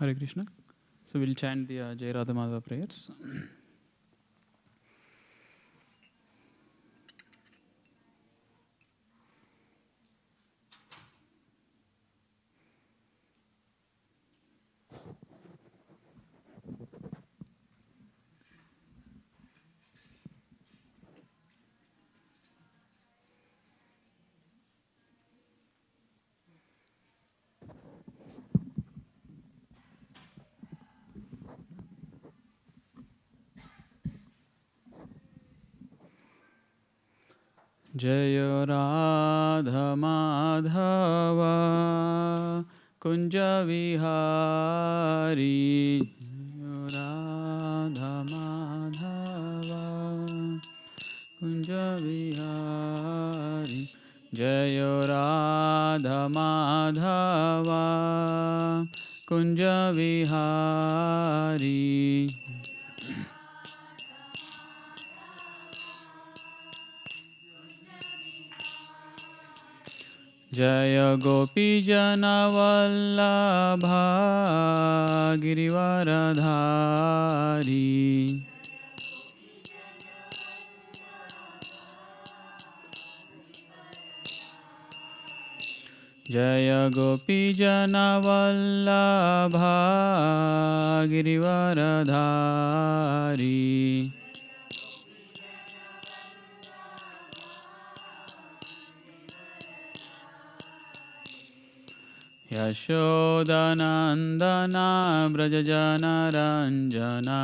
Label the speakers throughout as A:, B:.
A: Hare Krishna. So we'll chant the Jai Radha Madhava prayers. Jai Radha Madhava Kunja Vihari. Jai Radha Madhava Kunja Vihari. Jai Radha Madhava Kunja Vihari. Jaya Gopi Jana Vallabha Girivaradhari. Jaya Gopi Jana Vallabha Girivaradhari. Yashodanandana Brajajana Ranjana.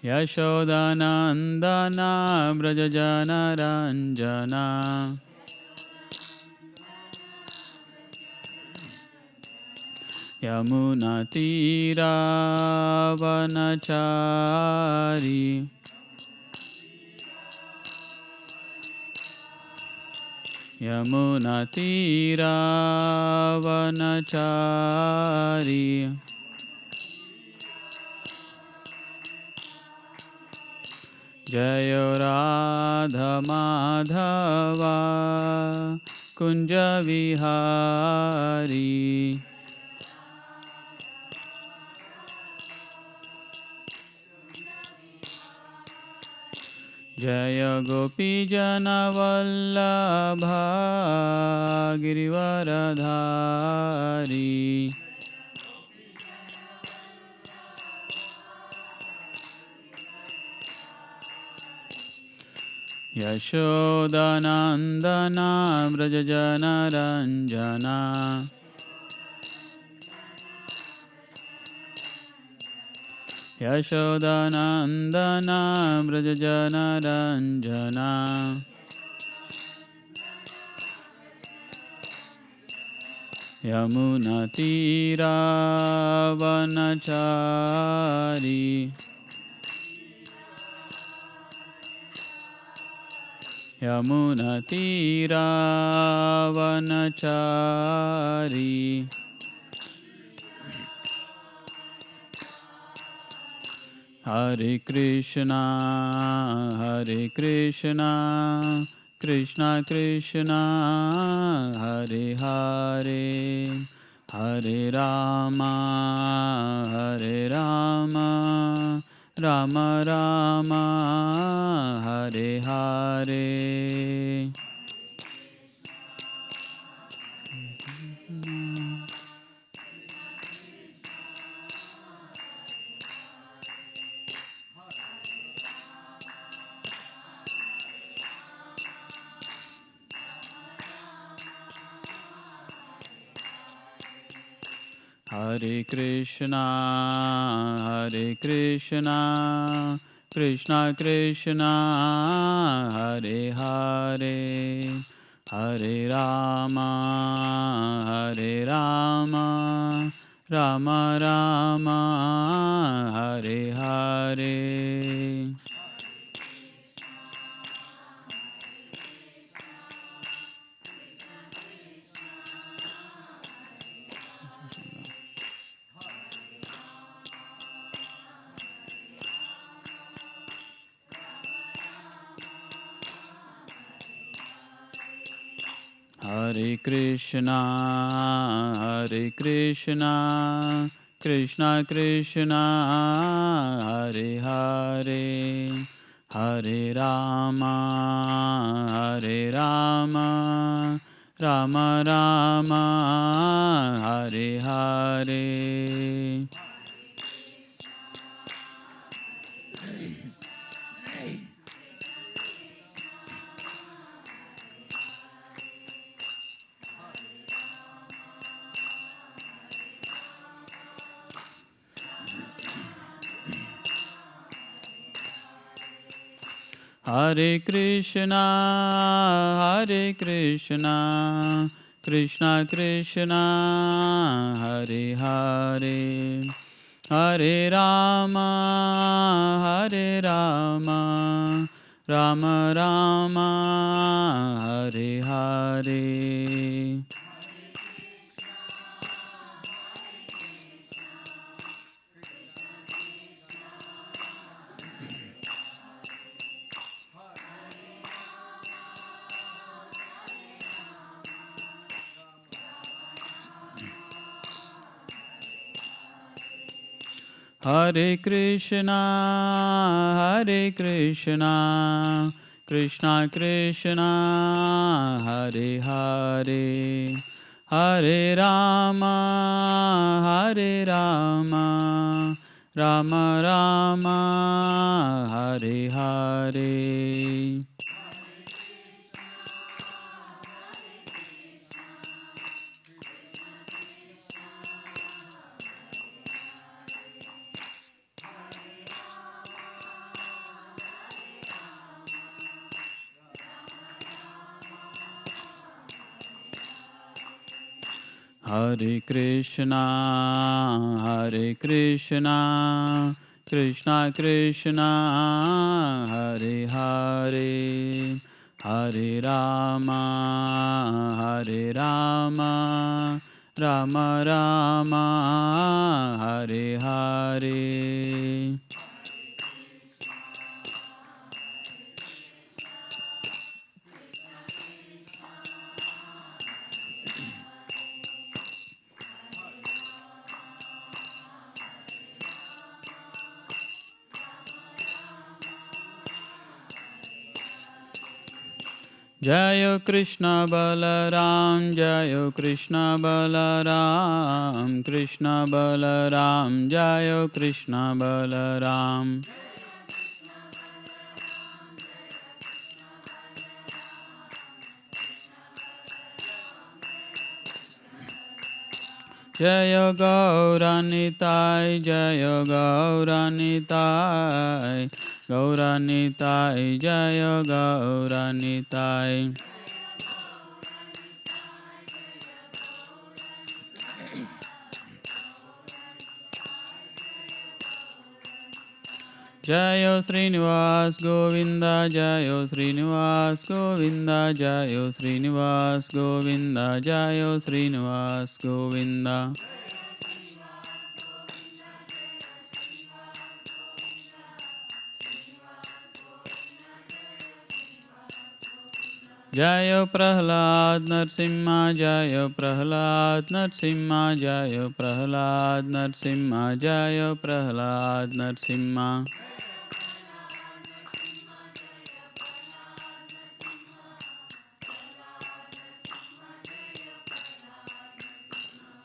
A: Yashodanandana Brajajana Ranjana. Yamuna Tira Vanachari. Yamuna Tira Vanachari. Jaya Radha Madhava Kunja Vihari. Jaya Gopi Jana Vallabha Girivaradhari. Yashodanandana Brajajana Ranjana. Yashodanandana Brajajana Ranjana. Yamuna Tira Vanachari. Yamuna Tira Vanachari. Hare Krishna, Hare Krishna, Krishna Krishna, Hare Hare, Hare Rama, Hare Rama, Rama Rama, Hare Hare. Hare Krishna, Hare Krishna, Krishna Krishna, Hare Hare, Hare Rama, Hare Rama, Rama Rama, Hare Hare. Hare Krishna, Krishna Krishna, Hare Hare, Hare Rama, Rama Rama, Hare Hare. Hare Krishna, Krishna Krishna, Hare Hare, Hare Rama, Rama Rama, Hare Hare. Hare Krishna, Krishna Krishna, Hare Hare, Hare Rama, Rama Rama, Hare Hare. Hare Krishna, Krishna Krishna, Hare Hare, Hare Rama, Rama Rama, Hare Hare. Jayo Krishna Balaram, Jayo Krishna Balaram, Krishna Balaram, Jayo Krishna Balaram. Jayo Gauranitai, Jayo Gauranitai, Gauranitai, Jayo Gauranitai. Jayo Srinivas Govinda, Jayo Srinivas Govinda, Jayo Srinivas Govinda, Jayo Srinivas Govinda. Jayo Prahlad Narsimha, Jayo Prahlad Narsimha, Jayo Prahlad Narsimha, Jayo Prahlad Narsimha.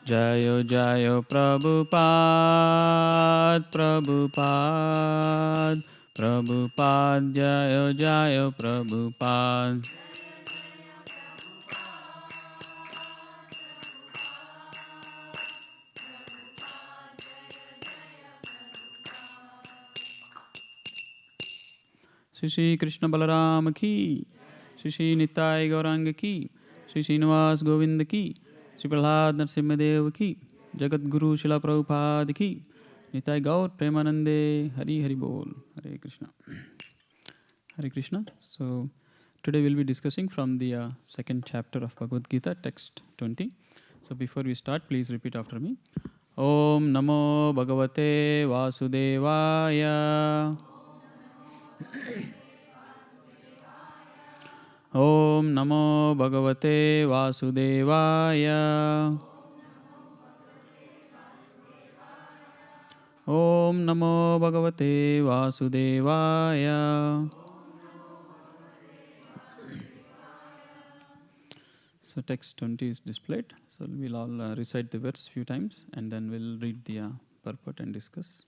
A: Jayo Jayo Prabhupada, Prabhupada, Prabhupada, Jayo Jayo Prabhupada. Shri Shri Krishna Balaram ki, Shri Shri Nitai Gauranga ki, Shri Srinivas Govinda ki, Shri Prahlad Narsimhadev ki, Jagat Guru Srila Prabhupada ki, Nitai Gaur Premanande, Hari Hari Bol, Hare Krishna. Hare Krishna. So today we'll be discussing from the second chapter of Bhagavad Gita, text 20. So before we start, please repeat after me. Om Namo Bhagavate Vasudevaya. Om Namo Bhagavate Vasudevaya. Om Namo Bhagavate Vasudevaya. So text 20 is displayed. So we'll all recite the verse few times and then we'll read the purport and discuss.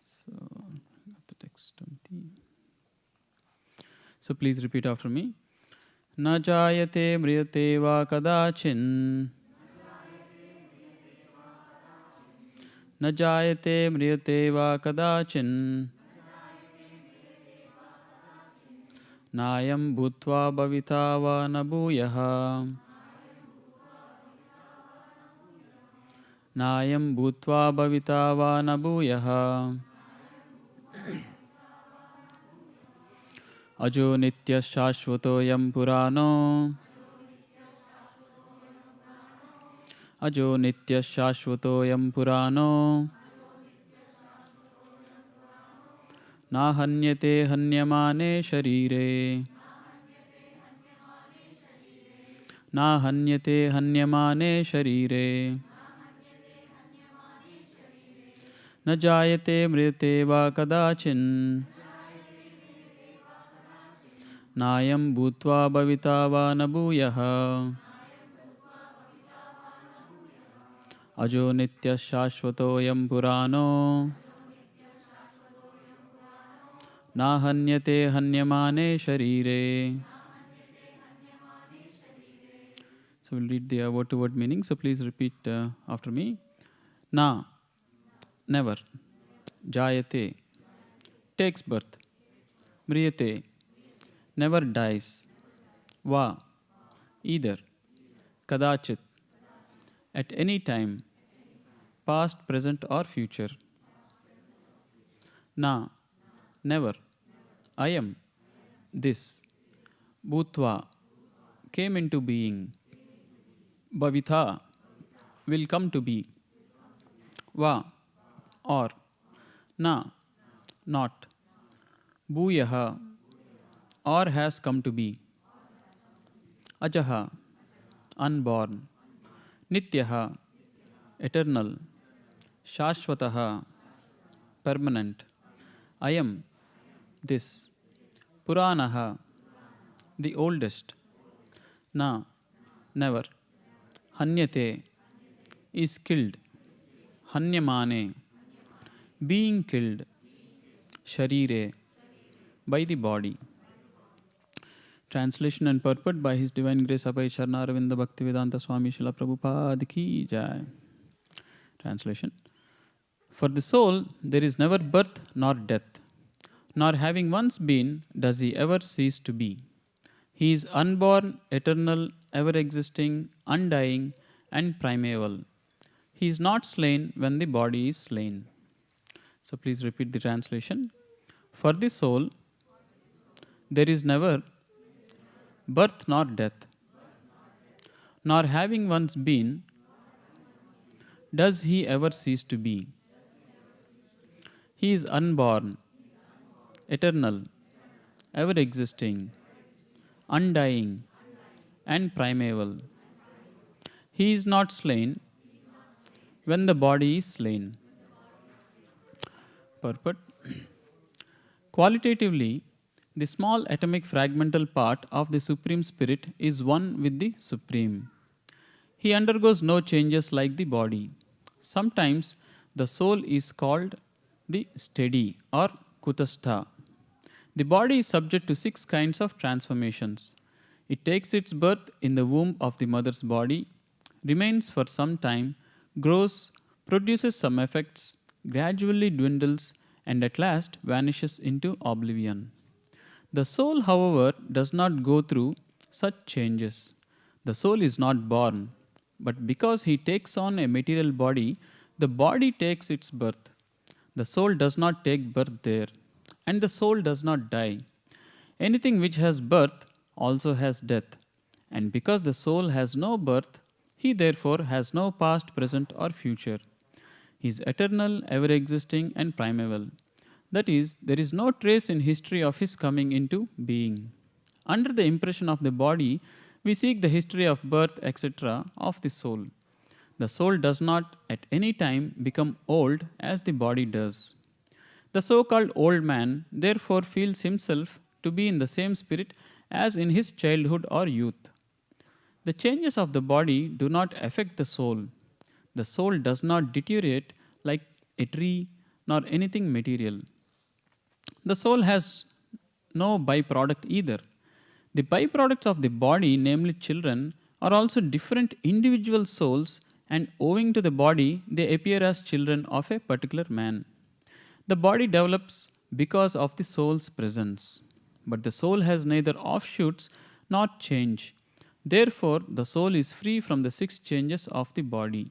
A: So got the text 20. So please repeat after me. Na jayate mriyate va kadachin. Na jayate mriyate va kadachin. Nayam bhutva bhavita va na bhuyaha. Nayam bhutva bhavita va na bhuyaha. Ajo nitya shashvato yam purano. Ajo nitya shashvato yam purano. Na hanyate hanyamane sharire. Na hanyate hanyamane sharire. Na jayate mriyate va kadachin. Nayam bhutva bhavita va na bhuyaha. Ajo nitya shashvato yam purano. Na hanyate hanyamane sharire. So we'll read the word-to-word meaning. So please repeat after me. Na, never. Jayate, takes birth. Mriyate, never dies. Va, either. Kadachit, at any time, past, present or future. Na, never. I am. This. Bhutva, came into being. Bhavitha, will come to be. Va, or. Na, not. Bhuyaha, or has come to be. Ajaha, unborn. Nityaha, eternal. Shashvataha, permanent. I am. This. Puranaha, the oldest. Na, never. Hanyate, is killed. Hanyamane, being killed. Sharire, by the body. Translation and purport by His Divine Grace Abhay Charna Aravinda Bhaktivedanta Swami Srila Prabhupada Ki Jai. Translation. For the soul, there is never birth nor death, nor having once been, does he ever cease to be. He is unborn, eternal, ever-existing, undying, and primeval. He is not slain when the body is slain. So please repeat the translation. For the soul, there is never birth nor death, nor having once been, does he ever cease to be. He is unborn, eternal, ever-existing, undying, and primeval. He is not slain when the body is slain. Purport. Qualitatively, the small atomic fragmental part of the Supreme Spirit is one with the Supreme. He undergoes no changes like the body. Sometimes the soul is called the steady or kutastha. The body is subject to 6 kinds of transformations. It takes its birth in the womb of the mother's body, remains for some time, grows, produces some effects, gradually dwindles, and at last vanishes into oblivion. The soul, however, does not go through such changes. The soul is not born, but because he takes on a material body, the body takes its birth. The soul does not take birth there, and the soul does not die. Anything which has birth also has death, and because the soul has no birth, he therefore has no past, present, or future. He is eternal, ever-existing, and primeval. That is, there is no trace in history of his coming into being. Under the impression of the body, we seek the history of birth, etc., of the soul. The soul does not at any time become old as the body does. The so called old man therefore feels himself to be in the same spirit as in his childhood or youth. The changes of the body do not affect the soul. The soul does not deteriorate like a tree nor anything material. The soul has no byproduct either. The byproducts of the body, namely children, are also different individual souls, and owing to the body, they appear as children of a particular man. The body develops because of the soul's presence, but the soul has neither offshoots nor change. Therefore, the soul is free from the 6 changes of the body.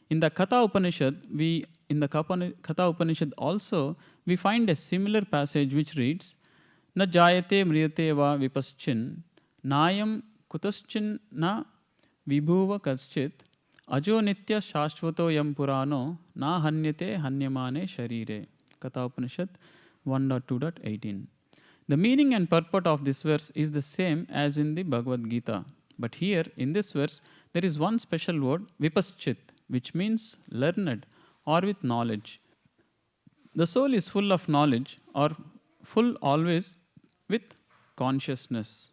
A: In the Katha Upanishad also, we find a similar passage which reads, Na jayate mriyate va vipaschin, nayam kutaschin na vibhuva kaschit, ajo nitya shashvato yam purano, na hanyate hanyamane sharire. Katha Upanishad 1.2.18. The meaning and purport of this verse is the same as in the Bhagavad Gita. But here, in this verse, there is one special word, vipaschit, which means learned or with knowledge. The soul is full of knowledge or full always with consciousness.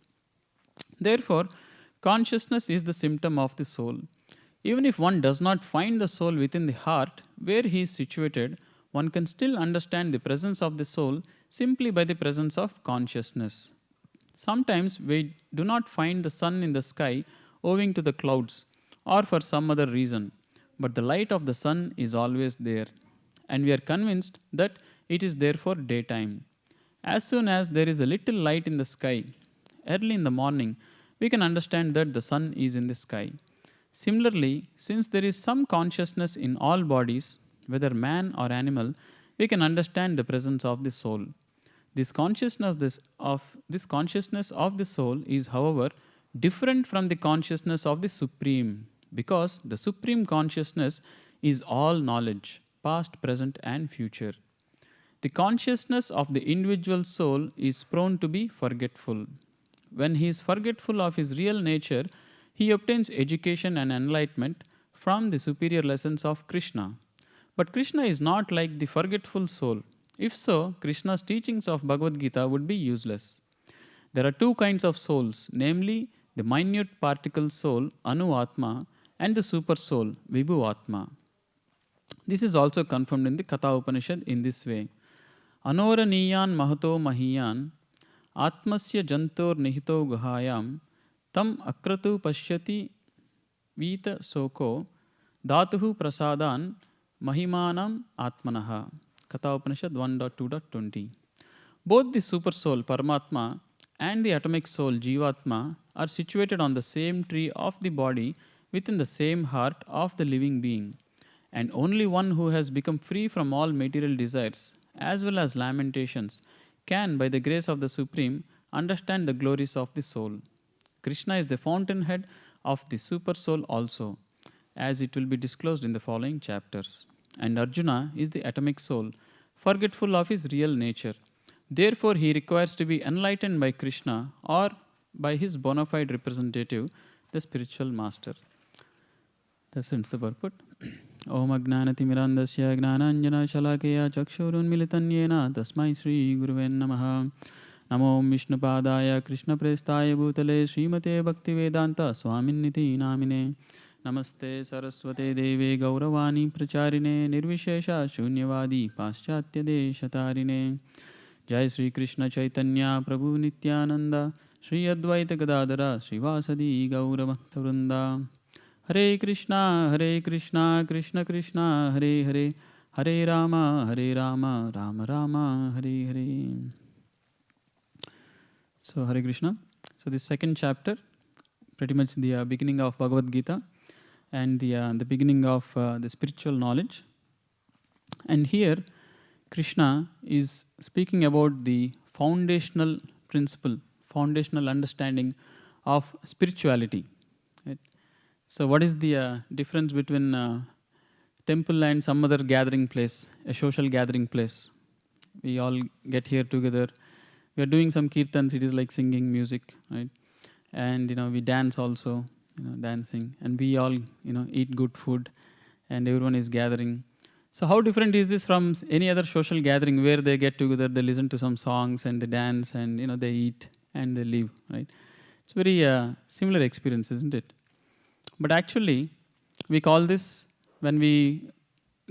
A: Therefore, consciousness is the symptom of the soul. Even if one does not find the soul within the heart where he is situated, one can still understand the presence of the soul simply by the presence of consciousness. Sometimes we do not find the sun in the sky owing to the clouds or for some other reason, but the light of the sun is always there, and we are convinced that it is there for daytime. As soon as there is a little light in the sky, early in the morning, we can understand that the sun is in the sky. Similarly, since there is some consciousness in all bodies, whether man or animal, we can understand the presence of the soul. This consciousness of the soul is, however, different from the consciousness of the Supreme, because the Supreme Consciousness is all knowledge, past, present, and future. The consciousness of the individual soul is prone to be forgetful. When he is forgetful of his real nature, he obtains education and enlightenment from the superior lessons of Krishna. But Krishna is not like the forgetful soul. If so, Krishna's teachings of Bhagavad Gita would be useless. There are 2 kinds of souls, namely the minute particle soul, Anu Atma, and the super soul, Vibhu Atma. This is also confirmed in the Katha Upanishad in this way. Anora niyan mahato mahiyan, atmasya jantor nihito guhayam, tam akratu pashyati vita soko, dhatuhu prasadan mahimanam atmanaha. Katha Upanishad 1.2.20. Both the super soul, Paramatma, and the atomic soul, Jivatma, are situated on the same tree of the body within the same heart of the living being. And only one who has become free from all material desires, as well as lamentations, can, by the grace of the Supreme, understand the glories of the soul. Krishna is the fountainhead of the super soul also, as it will be disclosed in the following chapters. And Arjuna is the atomic soul, forgetful of his real nature. Therefore, he requires to be enlightened by Krishna or by his bona fide representative, the spiritual master. Thus ends the purport. Om Agnanatimirandasya Gnananjana Shalakaya Chakshurunmilitan Yena Tasmai Sri Guruven Namaha. Namo Vishnupadaya Krishna Prestaya Bhutale Srimate Bhaktivedanta Swaminiti Namine. Namaste Saraswate Deve Gauravani Pracharine Nirvishesha Shunyavadi Paschatya Deshatarine. Jai Sri Krishna Chaitanya Prabhu Nityananda Sri Advaita Gadadara Srivasadi Gaura Bhakta Hare Krishna, Krishna Krishna, Hare Hare, Hare Rama, Rama Rama, Hare Hare. So, Hare Krishna. So, this second chapter, pretty much the beginning of Bhagavad Gita and the beginning of the spiritual knowledge. And here, Krishna is speaking about the foundational principle, foundational understanding of spirituality. Right? So what is the difference between temple and some other gathering place, a social gathering place? We all get here together, we are doing some kirtans, it is like singing music, right? And we dance also, dancing, and we all eat good food, and everyone is gathering. So how different is this from any other social gathering where they get together, they listen to some songs and they dance and they eat and they leave, right? It's very similar experience, isn't it? But actually, we call this, when we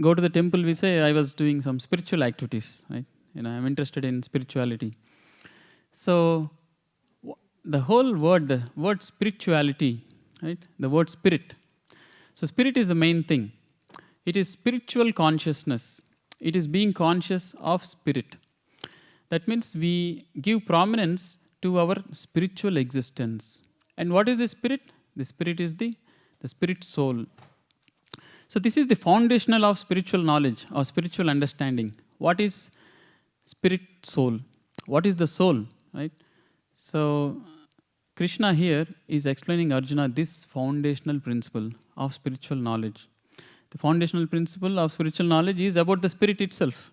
A: go to the temple, we say, I was doing some spiritual activities, right? I'm interested in spirituality. So the word spirituality, right? The word spirit. So spirit is the main thing. It is spiritual consciousness. It is being conscious of spirit. That means we give prominence to our spiritual existence. And what is the spirit? The spirit is the spirit soul. So this is the foundational of spiritual knowledge or spiritual understanding. What is spirit soul? What is the soul, right? So Krishna here is explaining Arjuna this foundational principle of spiritual knowledge. The foundational principle of spiritual knowledge is about the spirit itself.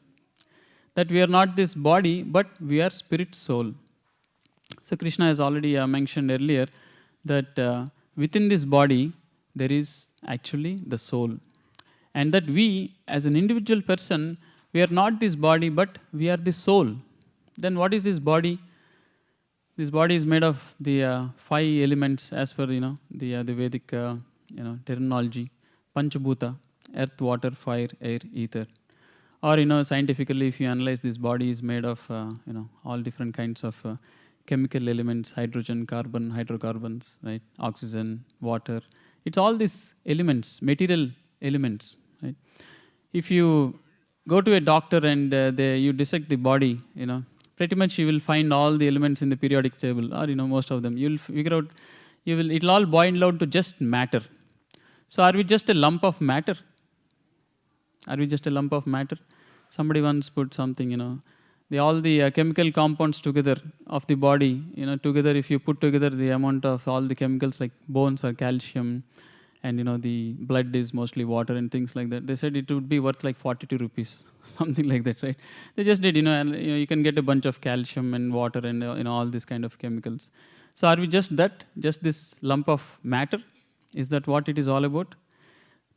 A: That we are not this body, but we are spirit soul. So Krishna has already mentioned earlier that within this body, there is actually the soul. And that we, as an individual person, we are not this body, but we are the soul. Then what is this body? This body is made of the 5 elements as per the Vedic terminology. Panchabhuta, earth, water, fire, air, ether. Or scientifically, if you analyze, this body is made of all different kinds of chemical elements: hydrogen, carbon, hydrocarbons, right? Oxygen, water. It's all these elements, material elements, right? If you go to a doctor and you dissect the body, pretty much you will find all the elements in the periodic table, or most of them. You'll figure out. It'll all boil down to just matter. So are we just a lump of matter? Are we just a lump of matter? Somebody once put something, all the chemical compounds together of the body, together, if you put together the amount of all the chemicals like bones or calcium, and the blood is mostly water and things like that. They said it would be worth like 42 rupees, something like that, right? They just did, and you can get a bunch of calcium and water and all these kind of chemicals. So are we just this lump of matter? Is that what it is all about?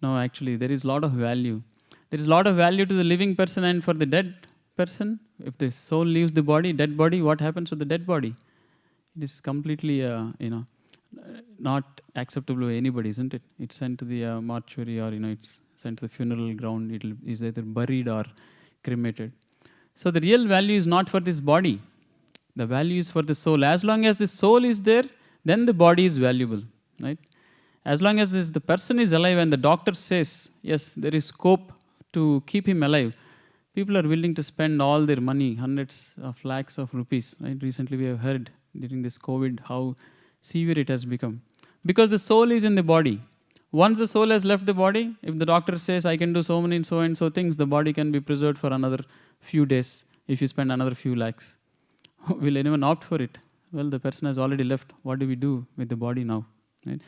A: No, actually, there is a lot of value. There is a lot of value to the living person and for the dead person. If the soul leaves the body, dead body, what happens to the dead body? It is completely, not acceptable to anybody, isn't it? It's sent to the mortuary, or it's sent to the funeral ground. It is either buried or cremated. So the real value is not for this body. The value is for the soul. As long as the soul is there, then the body is valuable, right? As long as the person is alive and the doctor says, yes, there is scope to keep him alive, people are willing to spend all their money, hundreds of lakhs of rupees. Right? Recently we have heard during this COVID how severe it has become. Because the soul is in the body. Once the soul has left the body, if the doctor says, I can do so many so and so things, the body can be preserved for another few days if you spend another few lakhs. Will anyone opt for it? Well, the person has already left. What do we do with the body now? Right?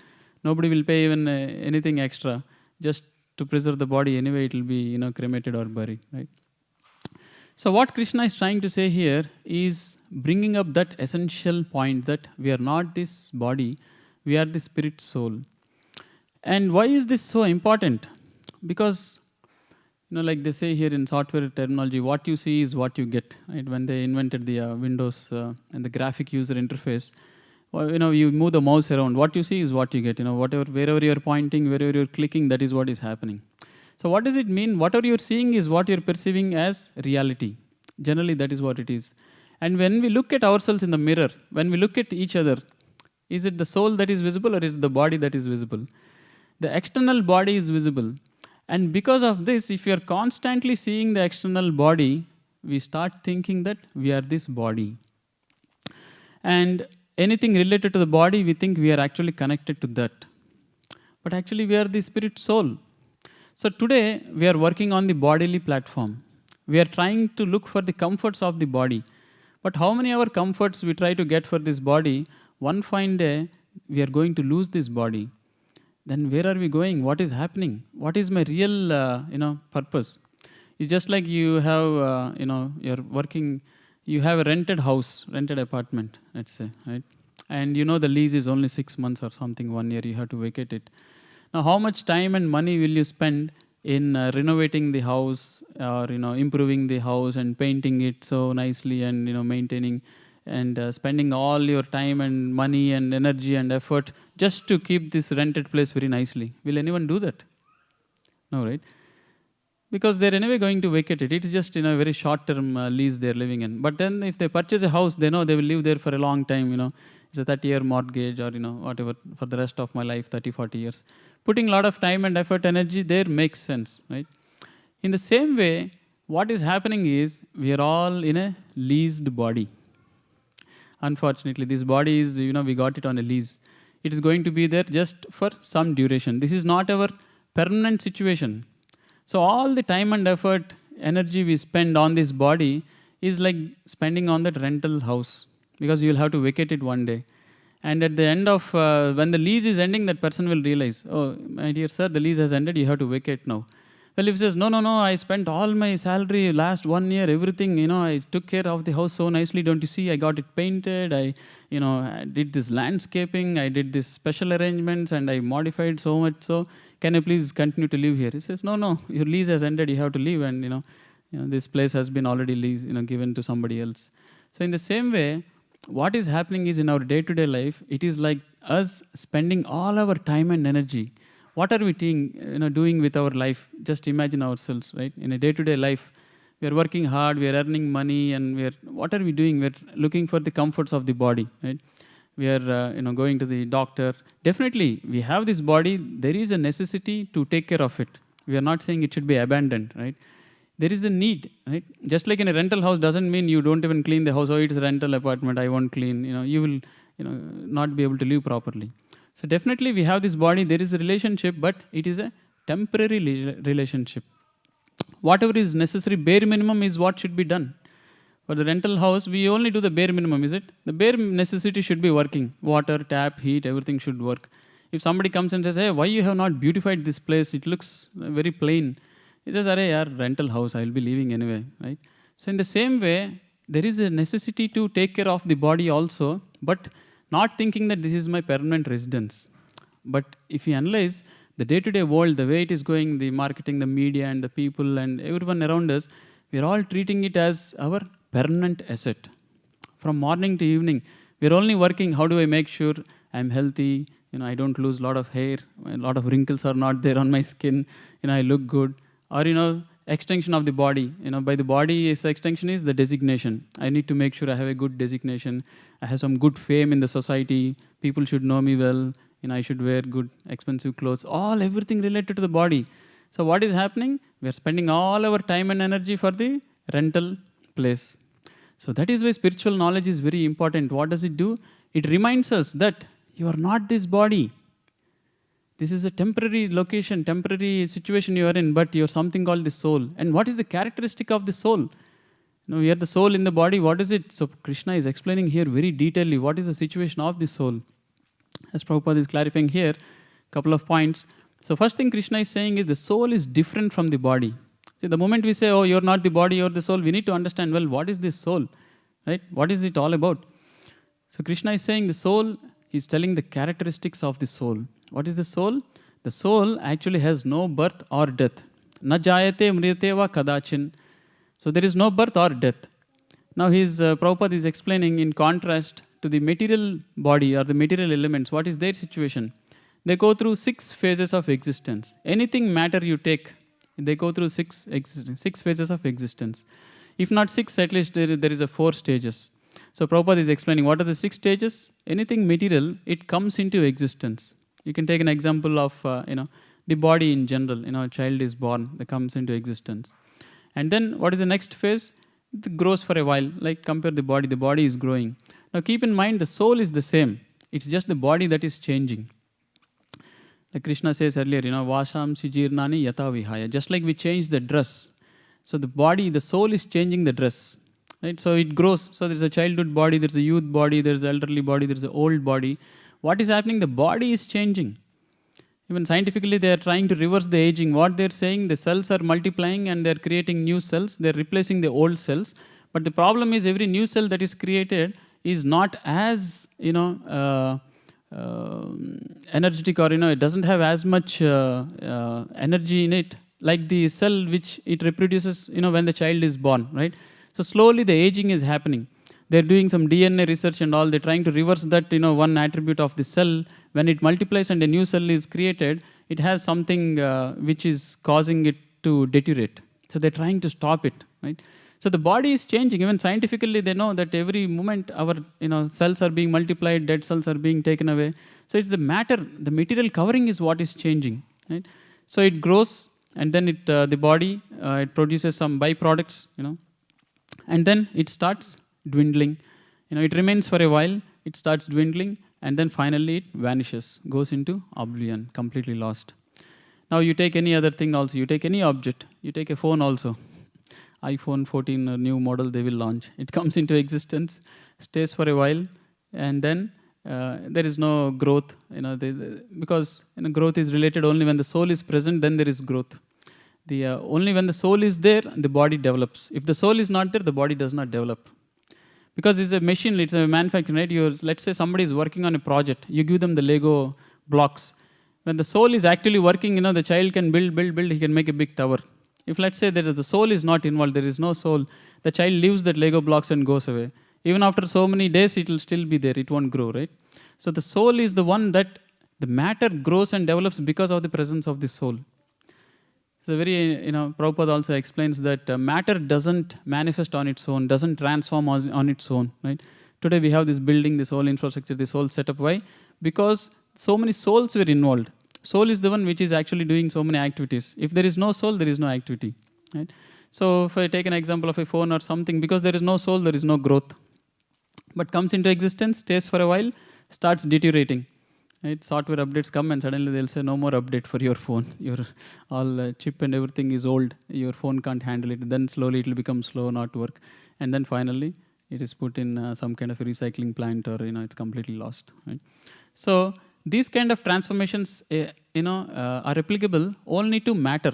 A: Nobody will pay even anything extra just to preserve the body. Anyway, it will be cremated or buried. Right? So what Krishna is trying to say here is bringing up that essential point that we are not this body, we are the spirit soul. And why is this so important? Because like they say here in software terminology, what you see is what you get. Right? When they invented the Windows and the graphic user interface, well, you move the mouse around. What you see is what you get. Wherever you're pointing, wherever you're clicking, that is what is happening. So what does it mean? Whatever you're seeing is what you're perceiving as reality. Generally, that is what it is. And when we look at ourselves in the mirror, when we look at each other, is it the soul that is visible or is it the body that is visible? The external body is visible. And because of this, if you're constantly seeing the external body, we start thinking that we are this body. And anything related to the body, we think we are actually connected to that. But actually, we are the spirit soul. So today, we are working on the bodily platform. We are trying to look for the comforts of the body. But how many our comforts we try to get for this body, one fine day, we are going to lose this body. Then where are we going? What is happening? What is my real, purpose? It's just like you have, you're working you have a rented house, rented apartment, let's say, right? And you know the lease is only 6 months or something, 1 year, you have to vacate it. Now, how much time and money will you spend in renovating the house, or improving the house and painting it so nicely, and maintaining and spending all your time and money and energy and effort just to keep this rented place very nicely? Will anyone do that? No, right? Because they're anyway going to vacate it. It's just a very short-term lease they're living in. But then if they purchase a house, they know they will live there for a long time. It's a 30-year mortgage, or whatever, for the rest of my life, 30, 40 years. Putting a lot of time and effort, energy there makes sense, right? In the same way, what is happening is we are all in a leased body. Unfortunately, this body is, we got it on a lease. It is going to be there just for some duration. This is not our permanent situation. So all the time and effort, energy we spend on this body is like spending on that rental house, because you will have to vacate it one day. And at the end of, when the lease is ending, that person will realize, oh, my dear sir, the lease has ended, you have to vacate now. Well, if he says, no, I spent all my salary last 1 year, everything, I took care of the house so nicely, don't you see, I got it painted, I did this landscaping, I did this special arrangements, and I modified so much, so can you please continue to live here? He says, no, your lease has ended, you have to leave, and this place has been already leased, given to somebody else. So in the same way, what is happening is in our day-to-day life, it is like us spending all our time and energy. What are we doing with our life? Just imagine ourselves, right? In a day-to-day life, we are working hard, we are earning money, and what are we doing? We are looking for the comforts of the body, right? We are going to the doctor. Definitely, we have this body. There is a necessity to take care of it. We are not saying it should be abandoned, right? There is a need, right? Just like in a rental house doesn't mean you don't even clean the house. Oh, it's a rental apartment, I won't clean. You will not be able to live properly. So definitely we have this body, there is a relationship, but it is a temporary relationship. Whatever is necessary, bare minimum is what should be done. For the rental house, we only do the bare minimum, is it? The bare necessity should be working. Water, tap, heat, everything should work. If somebody comes and says, hey, why you have not beautified this place? It looks very plain. He says, yaar, rental house, I will be leaving anyway, right? So in the same way, there is a necessity to take care of the body also, but not thinking that this is my permanent residence. But if you analyze the day-to-day world, the way it is going, the marketing, the media, and the people, and everyone around us, we are all treating it as our permanent asset. From morning to evening, we are only working, how do I make sure I'm healthy, I don't lose a lot of hair, a lot of wrinkles are not there on my skin, I look good. Or, extension of the body. By the body, extension is the designation. I need to make sure I have a good designation. I have some good fame in the society. People should know me well. I should wear good, expensive clothes. Everything related to the body. So what is happening? We are spending all our time and energy for the rental place. So that is why spiritual knowledge is very important. What does it do? It reminds us that you are not this body. This is a temporary location, temporary situation you are in, but you are something called the soul. And what is the characteristic of the soul? We are the soul in the body. What is it? So Krishna is explaining here very detailedly what is the situation of the soul. As Prabhupada is clarifying here, a couple of points. So first thing Krishna is saying is the soul is different from the body. See, the moment we say, oh, you're not the body, you're the soul, we need to understand, well, what is this soul? Right? What is it all about? So Krishna is saying the soul, he's telling the characteristics of the soul. What is the soul? The soul actually has no birth or death. Na jayate mriyate va kadachin. So there is no birth or death. Now Prabhupada is explaining in contrast to the material body or the material elements, what is their situation? They go through 6 phases of existence. Anything matter you take, they go through 6 phases of existence. If not 6, at least there is a 4 stages. So Prabhupada is explaining what are the 6 stages. Anything material, it comes into existence. You can take an example of, the body in general. A child is born, that comes into existence. And then what is the next phase? It grows for a while. Like compare the body is growing. Now keep in mind the soul is the same. It's just the body that is changing. Like Krishna says earlier, Vasham Sijirnani Yata Vihaya. Just like we change the dress. So the soul is changing the dress. Right? So it grows. So there's a childhood body, there's a youth body, there's an elderly body, there's an old body. What is happening? The body is changing. Even scientifically, they are trying to reverse the aging. What they're saying, the cells are multiplying and they're creating new cells. They're replacing the old cells. But the problem is every new cell that is created is not as, energetic, or, it doesn't have as much energy in it like the cell which it reproduces, when the child is born, right? So slowly the aging is happening. They're doing some DNA research and all. They're trying to reverse that, one attribute of the cell. When it multiplies and a new cell is created, it has something which is causing it to deteriorate. So they're trying to stop it, right? So the body is changing. Even scientifically, they know that every moment our cells are being multiplied, dead cells are being taken away. So it's the matter, the material covering is what is changing, right? So it grows, and then the body it produces some byproducts, and then it starts dwindling. It remains for a while, it starts dwindling, and then finally it vanishes, goes into oblivion, completely lost. Now you take any other thing also, you take any object, you take a phone also. iPhone 14, a new model they will launch. It comes into existence, stays for a while, and then there is no growth. Because growth is related only when the soul is present, then there is growth. Only when the soul is there, the body develops. If the soul is not there, the body does not develop. Because it's a machine, it's a manufacturing, right? Let's say somebody is working on a project. You give them the Lego blocks. When the soul is actually working, the child can build, he can make a big tower. If let's say that the soul is not involved, there is no soul, the child leaves that Lego blocks and goes away. Even after so many days, it will still be there. It won't grow, right? So the soul is the one that the matter grows and develops because of the presence of the soul. So very, Prabhupada also explains that matter doesn't manifest on its own, doesn't transform on its own, right? Today we have this building, this whole infrastructure, this whole setup. Why? Because so many souls were involved. Soul is the one which is actually doing so many activities. If there is no soul, there is no activity, right? So if I take an example of a phone or something, because there is no soul, there is no growth. But comes into existence, stays for a while, starts deteriorating. Right? Software updates come and suddenly they'll say no more update for your phone. Your all chip and everything is old. Your phone can't handle it. Then slowly it will become slow, not work. And then finally it is put in some kind of a recycling plant, or it's completely lost. Right? So these kind of transformations are applicable only to matter,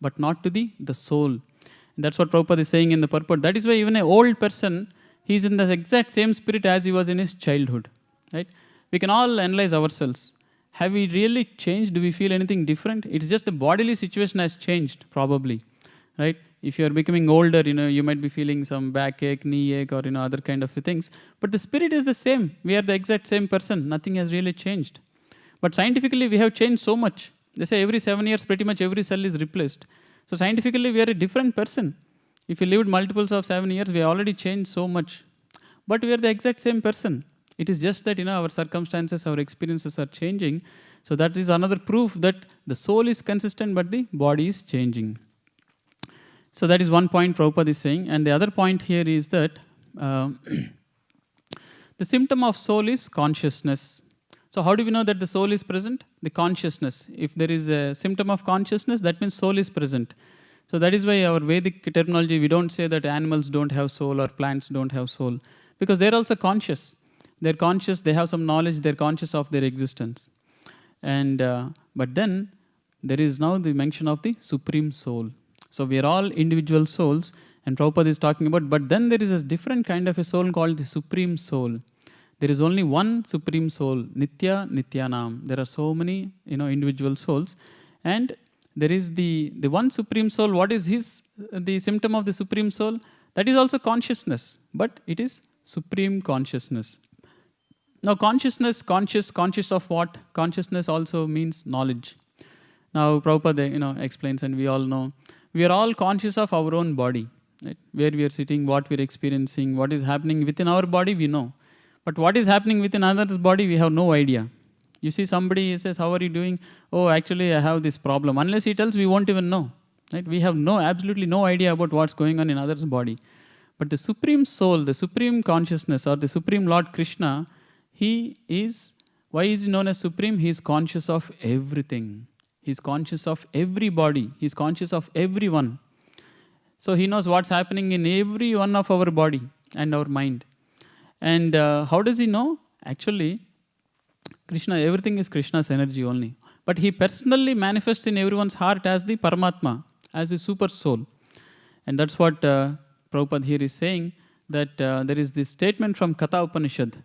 A: but not to the soul. And that's what Prabhupada is saying in the purport. That is why even an old person, he is in the exact same spirit as he was in his childhood. Right? We can all analyze ourselves. Have we really changed? Do we feel anything different? It's just the bodily situation has changed, probably. Right? If you are becoming older, you might be feeling some backache, knee ache, or other kind of things. But the spirit is the same. We are the exact same person. Nothing has really changed. But scientifically, we have changed so much. They say every 7 years, pretty much every cell is replaced. So scientifically, we are a different person. If we lived multiples of 7 years, we already changed so much. But we are the exact same person. It is just that our circumstances, our experiences are changing. So that is another proof that the soul is consistent, but the body is changing. So that is one point Prabhupada is saying. And the other point here is that the symptom of soul is consciousness. So how do we know that the soul is present? The consciousness. If there is a symptom of consciousness, that means soul is present. So that is why our Vedic terminology, we don't say that animals don't have soul or plants don't have soul. Because they're also conscious. They're conscious, they have some knowledge, they're conscious of their existence. And but then there is now the mention of the Supreme Soul. So we are all individual souls, and Prabhupada is talking about, but then there is a different kind of a soul called the Supreme Soul. There is only one Supreme Soul, Nitya Nityanam. There are so many individual souls. And there is the one Supreme Soul. What is the symptom of the Supreme Soul? That is also consciousness, but it is Supreme Consciousness. Now conscious of what? Consciousness also means knowledge. Now Prabhupada explains, and we all know, we are all conscious of our own body. Right? Where we are sitting, what we are experiencing, what is happening within our body, we know. But what is happening within another's body, we have no idea. You see somebody says, how are you doing? Oh, actually I have this problem. Unless he tells, we won't even know. Right? We have absolutely no idea about what's going on in other's body. But the Supreme Soul, the Supreme Consciousness, or the Supreme Lord Krishna, why is he known as Supreme? He is conscious of everything. He is conscious of everybody. He is conscious of everyone. So he knows what's happening in every one of our body and our mind. And how does he know? Actually, Krishna, everything is Krishna's energy only. But he personally manifests in everyone's heart as the Paramatma, as the super soul. And that's what Prabhupada Prabhupada here is saying that there is this statement from Katha Upanishad.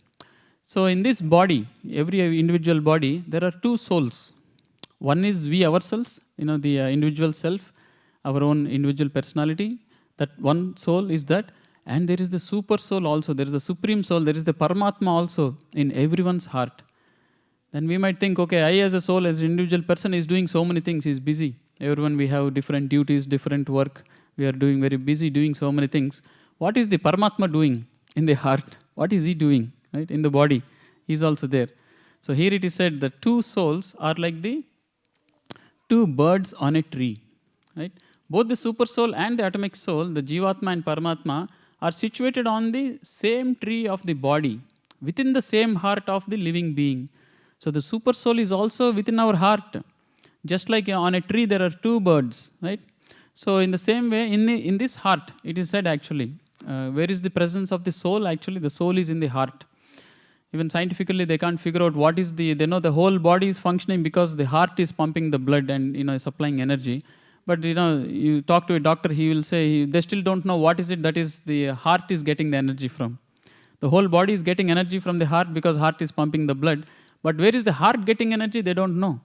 A: So in this body, every individual body, there are two souls. One is we ourselves, the individual self, our own individual personality. That one soul is that. And there is the super soul also. There is the supreme soul. There is the Paramatma also in everyone's heart. Then we might think, okay, I as a soul, as an individual person is doing so many things. He's busy. Everyone, we have different duties, different work. We are doing very busy doing so many things. What is the Paramatma doing in the heart? What is he doing, right? In the body? He's also there. So here it is said the two souls are like the two birds on a tree, right? Both the super soul and the atomic soul, the Jivatma and Paramatma, are situated on the same tree of the body, within the same heart of the living being. So the super soul is also within our heart. Just like on a tree there are two birds, right? So in the same way, in this heart, it is said actually, where is the presence of the soul? Actually, the soul is in the heart. Even scientifically, they can't figure out what is they know the whole body is functioning because the heart is pumping the blood and supplying energy. But you talk to a doctor, he will say they still don't know what is it that is the heart is getting the energy from. The whole body is getting energy from the heart because heart is pumping the blood. But where is the heart getting energy? They don't know.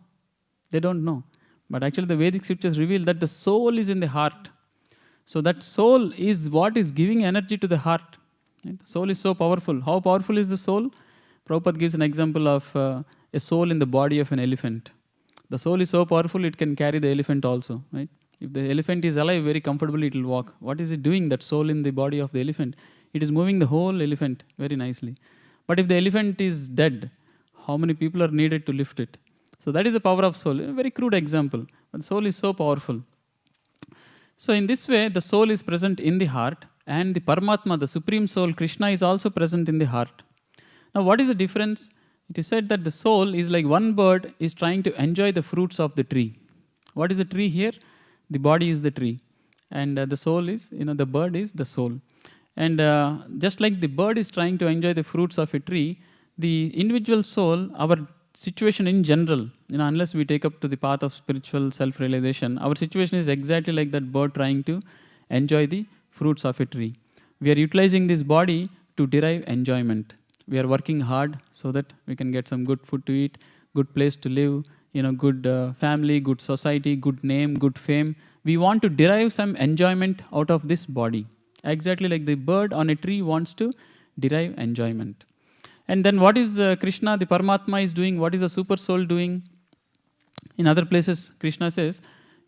A: They don't know. But actually the Vedic scriptures reveal that the soul is in the heart. So that soul is what is giving energy to the heart. Right? The soul is so powerful. How powerful is the soul? Prabhupada gives an example of a soul in the body of an elephant. The soul is so powerful, it can carry the elephant also. Right? If the elephant is alive, very comfortably it will walk. What is it doing, that soul in the body of the elephant? It is moving the whole elephant very nicely. But if the elephant is dead, how many people are needed to lift it? So that is the power of soul. A very crude example. But soul is so powerful. So in this way, the soul is present in the heart, and the Paramatma, the supreme soul, Krishna, is also present in the heart. Now what is the difference? It is said that the soul is like one bird is trying to enjoy the fruits of the tree. What is the tree here? The body is the tree. And the soul is, the bird is the soul. And just like the bird is trying to enjoy the fruits of a tree, the individual soul, our situation in general, unless we take up to the path of spiritual self-realization, our situation is exactly like that bird trying to enjoy the fruits of a tree. We are utilizing this body to derive enjoyment. We are working hard so that we can get some good food to eat, good place to live, good family, good society, good name, good fame. We want to derive some enjoyment out of this body. Exactly like the bird on a tree wants to derive enjoyment. And then what is Krishna, the Paramatma is doing? What is the super soul doing? In other places, Krishna says,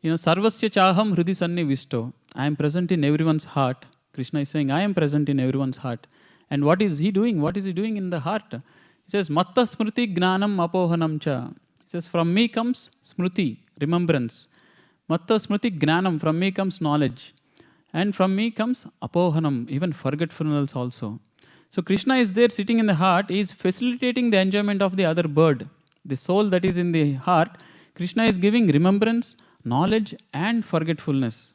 A: Sarvasya chaham hridi sannivisto. I am present in everyone's heart. Krishna is saying, I am present in everyone's heart. And what is he doing? What is he doing in the heart? He says, Matta smriti gnanam apohanam cha. He says, from me comes smriti, remembrance. Matta smriti gnanam, from me comes knowledge. And from me comes apohanam, even forgetfulness also. So Krishna is there sitting in the heart, he is facilitating the enjoyment of the other bird. The soul that is in the heart, Krishna is giving remembrance, knowledge and forgetfulness.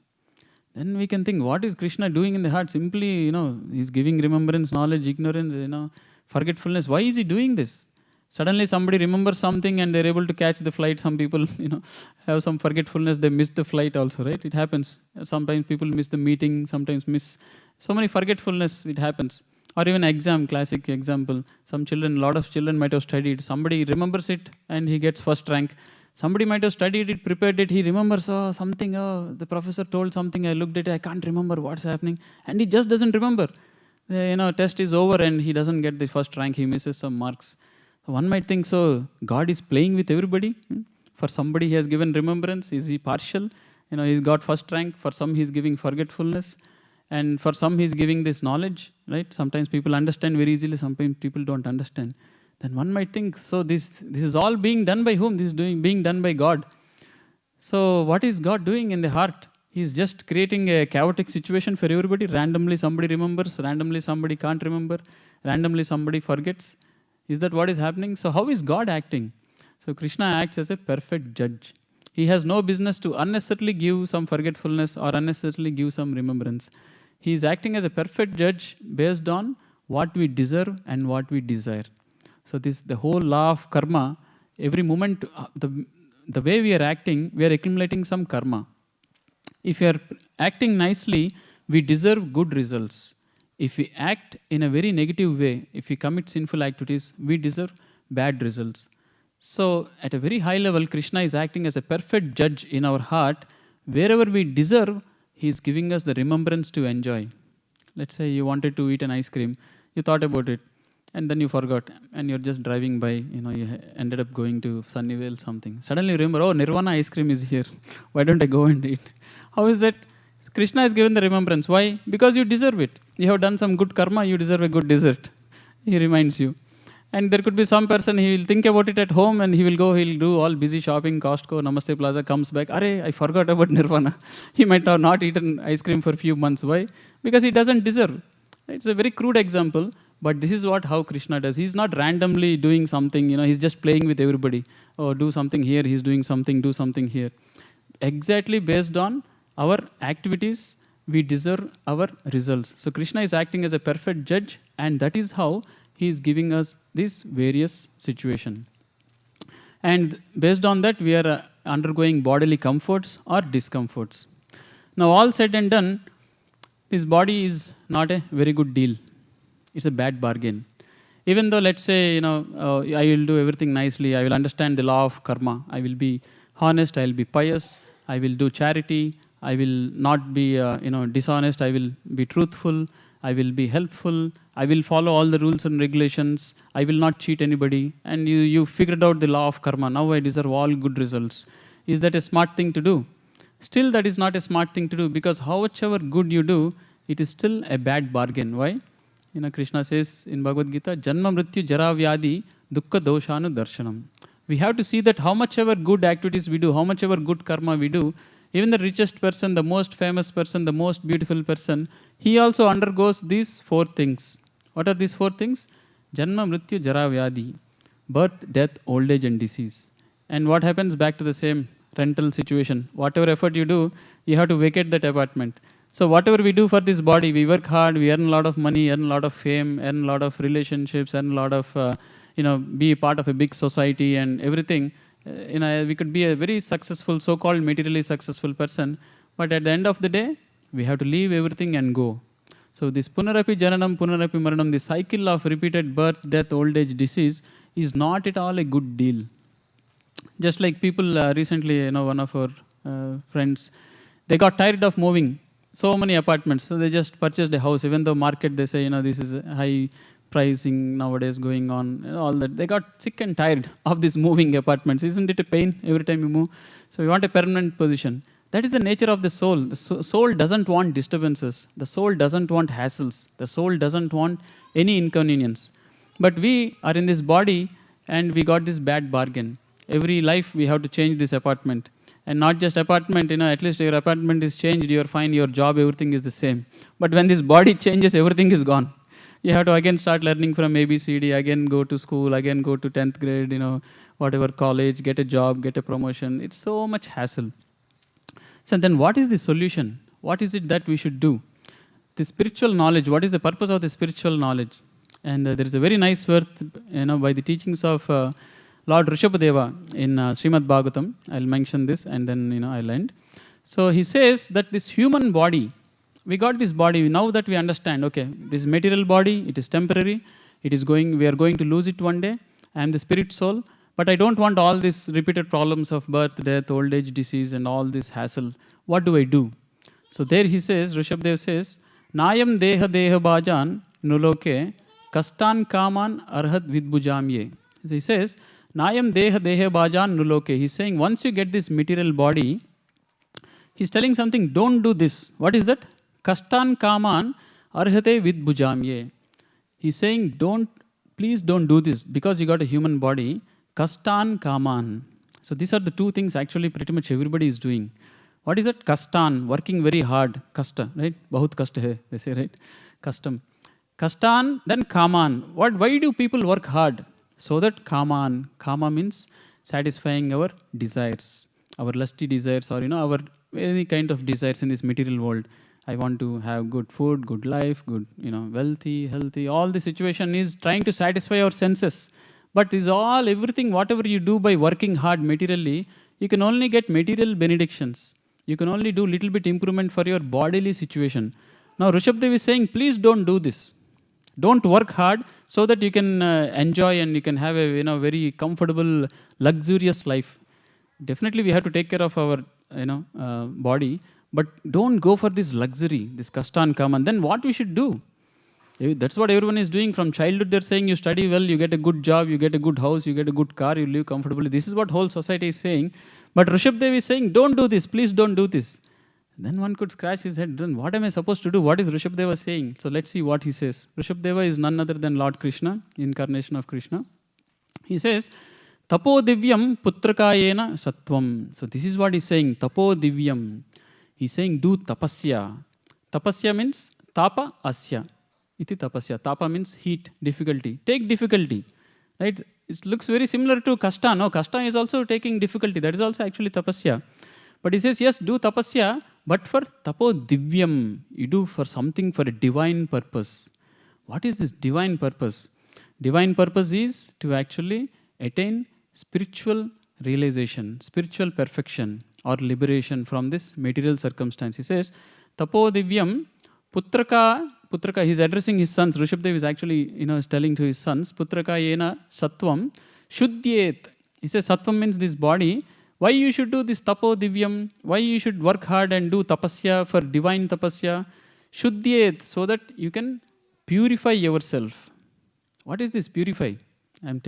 A: Then we can think, what is Krishna doing in the heart? Simply, he's giving remembrance, knowledge, ignorance, forgetfulness. Why is he doing this? Suddenly somebody remembers something and they're able to catch the flight. Some people, have some forgetfulness, they miss the flight also, right? It happens. Sometimes people miss the meeting, sometimes miss. So many forgetfulness, it happens. Or even exam, classic example. Some children, a lot of children might have studied. Somebody remembers it and he gets first rank. Somebody might have studied it, prepared it, he remembers something, the professor told something, I looked at it, I can't remember what's happening. And he just doesn't remember. Test is over and he doesn't get the first rank, he misses some marks. One might think, so God is playing with everybody. For somebody he has given remembrance, is he partial? He's got first rank, for some he's giving forgetfulness. And for some he's giving this knowledge, right? Sometimes people understand very easily, sometimes people don't understand. Then one might think, so this is all being done by whom? This is being done by God. So what is God doing in the heart? He's just creating a chaotic situation for everybody. Randomly somebody remembers, randomly somebody can't remember, randomly somebody forgets. Is that what is happening? So how is God acting? So Krishna acts as a perfect judge. He has no business to unnecessarily give some forgetfulness or unnecessarily give some remembrance. He is acting as a perfect judge based on what we deserve and what we desire. So the whole law of karma, every moment, the way we are acting, we are accumulating some karma. If you are acting nicely, we deserve good results. If we act in a very negative way, if we commit sinful activities, we deserve bad results. So, at a very high level, Krishna is acting as a perfect judge in our heart. Wherever we deserve, He is giving us the remembrance to enjoy. Let's say you wanted to eat an ice cream, you thought about it, and then you forgot, and you're just driving by, you ended up going to Sunnyvale something. Suddenly you remember, oh, Nirvana ice cream is here. Why don't I go and eat? How is that? Krishna is given the remembrance. Why? Because you deserve it. You have done some good karma, you deserve a good dessert. He reminds you. And there could be some person, he will think about it at home and he'll do all busy shopping, Costco, Namaste Plaza, comes back, I forgot about Nirvana. He might have not eaten ice cream for a few months. Why? Because he doesn't deserve. It's a very crude example, but this is how Krishna does. He's not randomly doing something, he's just playing with everybody. Oh, do something here, he's doing something, do something here. Exactly based on our activities, we deserve our results. So Krishna is acting as a perfect judge, and that is how He is giving us these various situations. And based on that, we are undergoing bodily comforts or discomforts. Now, all said and done, this body is not a very good deal. It's a bad bargain. Even though, let's say, I will do everything nicely, I will understand the law of karma, I will be honest, I will be pious, I will do charity, I will not be dishonest, I will be truthful, I will be helpful, I will follow all the rules and regulations, I will not cheat anybody, and you figured out the law of karma, now I deserve all good results. Is that a smart thing to do? Still, that is not a smart thing to do, because however good you do, it is still a bad bargain. Why? Krishna says in Bhagavad Gita, Janma Mrityu Jara Vyadi Dukkha Doshanu Darshanam. We have to see that how much ever good activities we do, how much ever good karma we do, even the richest person, the most famous person, the most beautiful person, he also undergoes these 4 things. What are these 4 things? Janma, Mrityu, Jara, Vyadi. Birth, death, old age and disease. And what happens? Back to the same rental situation. Whatever effort you do, you have to vacate that apartment. So whatever we do for this body, we work hard, we earn a lot of money, earn a lot of fame, earn a lot of relationships, earn a lot of, be a part of a big society and everything. We could be a very successful, so-called materially successful person, but at the end of the day, we have to leave everything and go. So this punarapi jananam, punarapi maranam, the cycle of repeated birth, death, old age, disease is not at all a good deal. Just like people recently, one of our friends, they got tired of moving so many apartments, so they just purchased a house. Even though market, they say, this is a high pricing nowadays going on, all that. They got sick and tired of these moving apartments. Isn't it a pain every time you move? So we want a permanent position. That is the nature of the soul. The soul doesn't want disturbances. The soul doesn't want hassles. The soul doesn't want any inconvenience. But we are in this body and we got this bad bargain. Every life we have to change this apartment. And not just apartment, at least your apartment is changed, you're fine, your job, everything is the same. But when this body changes, everything is gone. You have to again start learning from ABCD, again go to school, again go to 10th grade, whatever college, get a job, get a promotion. It's so much hassle. So then what is the solution? What is it that we should do? The spiritual knowledge, what is the purpose of the spiritual knowledge? And there is a very nice verse, by the teachings of Lord Rishabhadeva in Srimad Bhagavatam. I'll mention this and then, I'll end. So he says that this human body, we got this body, now that we understand, okay, this material body, it is temporary, we are going to lose it one day. I am the spirit soul, but I don't want all these repeated problems of birth, death, old age, disease, and all this hassle. What do I do? So there he says, Rishabhdev says, Nayam deha deha bhajan nuloke kastan kaman arhat vidbujamye. So he says, Nayam deha deha bhajan nuloke. He's saying, once you get this material body, he's telling something, don't do this. What is that? Kastan kaman arhate vidbujamye. He's saying, please don't do this because you got a human body. Kastan kaman. So these are the 2 things actually pretty much everybody is doing. What is that? Kastan, working very hard. Kasta, right? Bahut kasta hai, they say, right? Custom. Kastan, then kaman. Why do people work hard? So that kaman. Kama means satisfying our desires, our lusty desires, or our any kind of desires in this material world. I want to have good food, good life, good, wealthy, healthy. All the situation is trying to satisfy our senses. But everything, whatever you do by working hard materially, you can only get material benedictions. You can only do little bit improvement for your bodily situation. Now Rishabhdev is saying, please don't do this. Don't work hard so that you can enjoy and you can have a very comfortable, luxurious life. Definitely we have to take care of our body, but don't go for this luxury, this kasta and kama. And then what we should do? That's what everyone is doing from childhood. They're saying you study well, you get a good job, you get a good house, you get a good car, you live comfortably. This is what whole society is saying. But Rishabhdev is saying, don't do this, please don't do this. Then one could scratch his head, then what am I supposed to do? What is Rishabhdeva saying? So let's see what he says. Rishabhdeva is none other than Lord Krishna, incarnation of Krishna. He says, Tapo Diviam putrakayena sattvam. So this is what he's saying, Tapo Diviam. He's saying, do tapasya. Tapasya means tapa asya. Iti tapasya. Tapa means heat, difficulty. Take difficulty. Right? It looks very similar to kasta. No, kasta is also taking difficulty. That is also actually tapasya. But he says, yes, do tapasya, but for Tapo Divyam, you do for something for a divine purpose. What is this divine purpose? Divine purpose is to actually attain spiritual realization, spiritual perfection or liberation from this material circumstance. He says, Tapo Divyam, Putraka, he's addressing his sons. Rishabhdev is actually, is telling to his sons, Putraka yena sattvam, shuddhyet. He says, sattvam means this body. Why you should do this Tapo Divyam? Why you should work hard and do tapasya for divine tapasya? Shuddhyet, so that you can purify yourself. What is this purify? I'm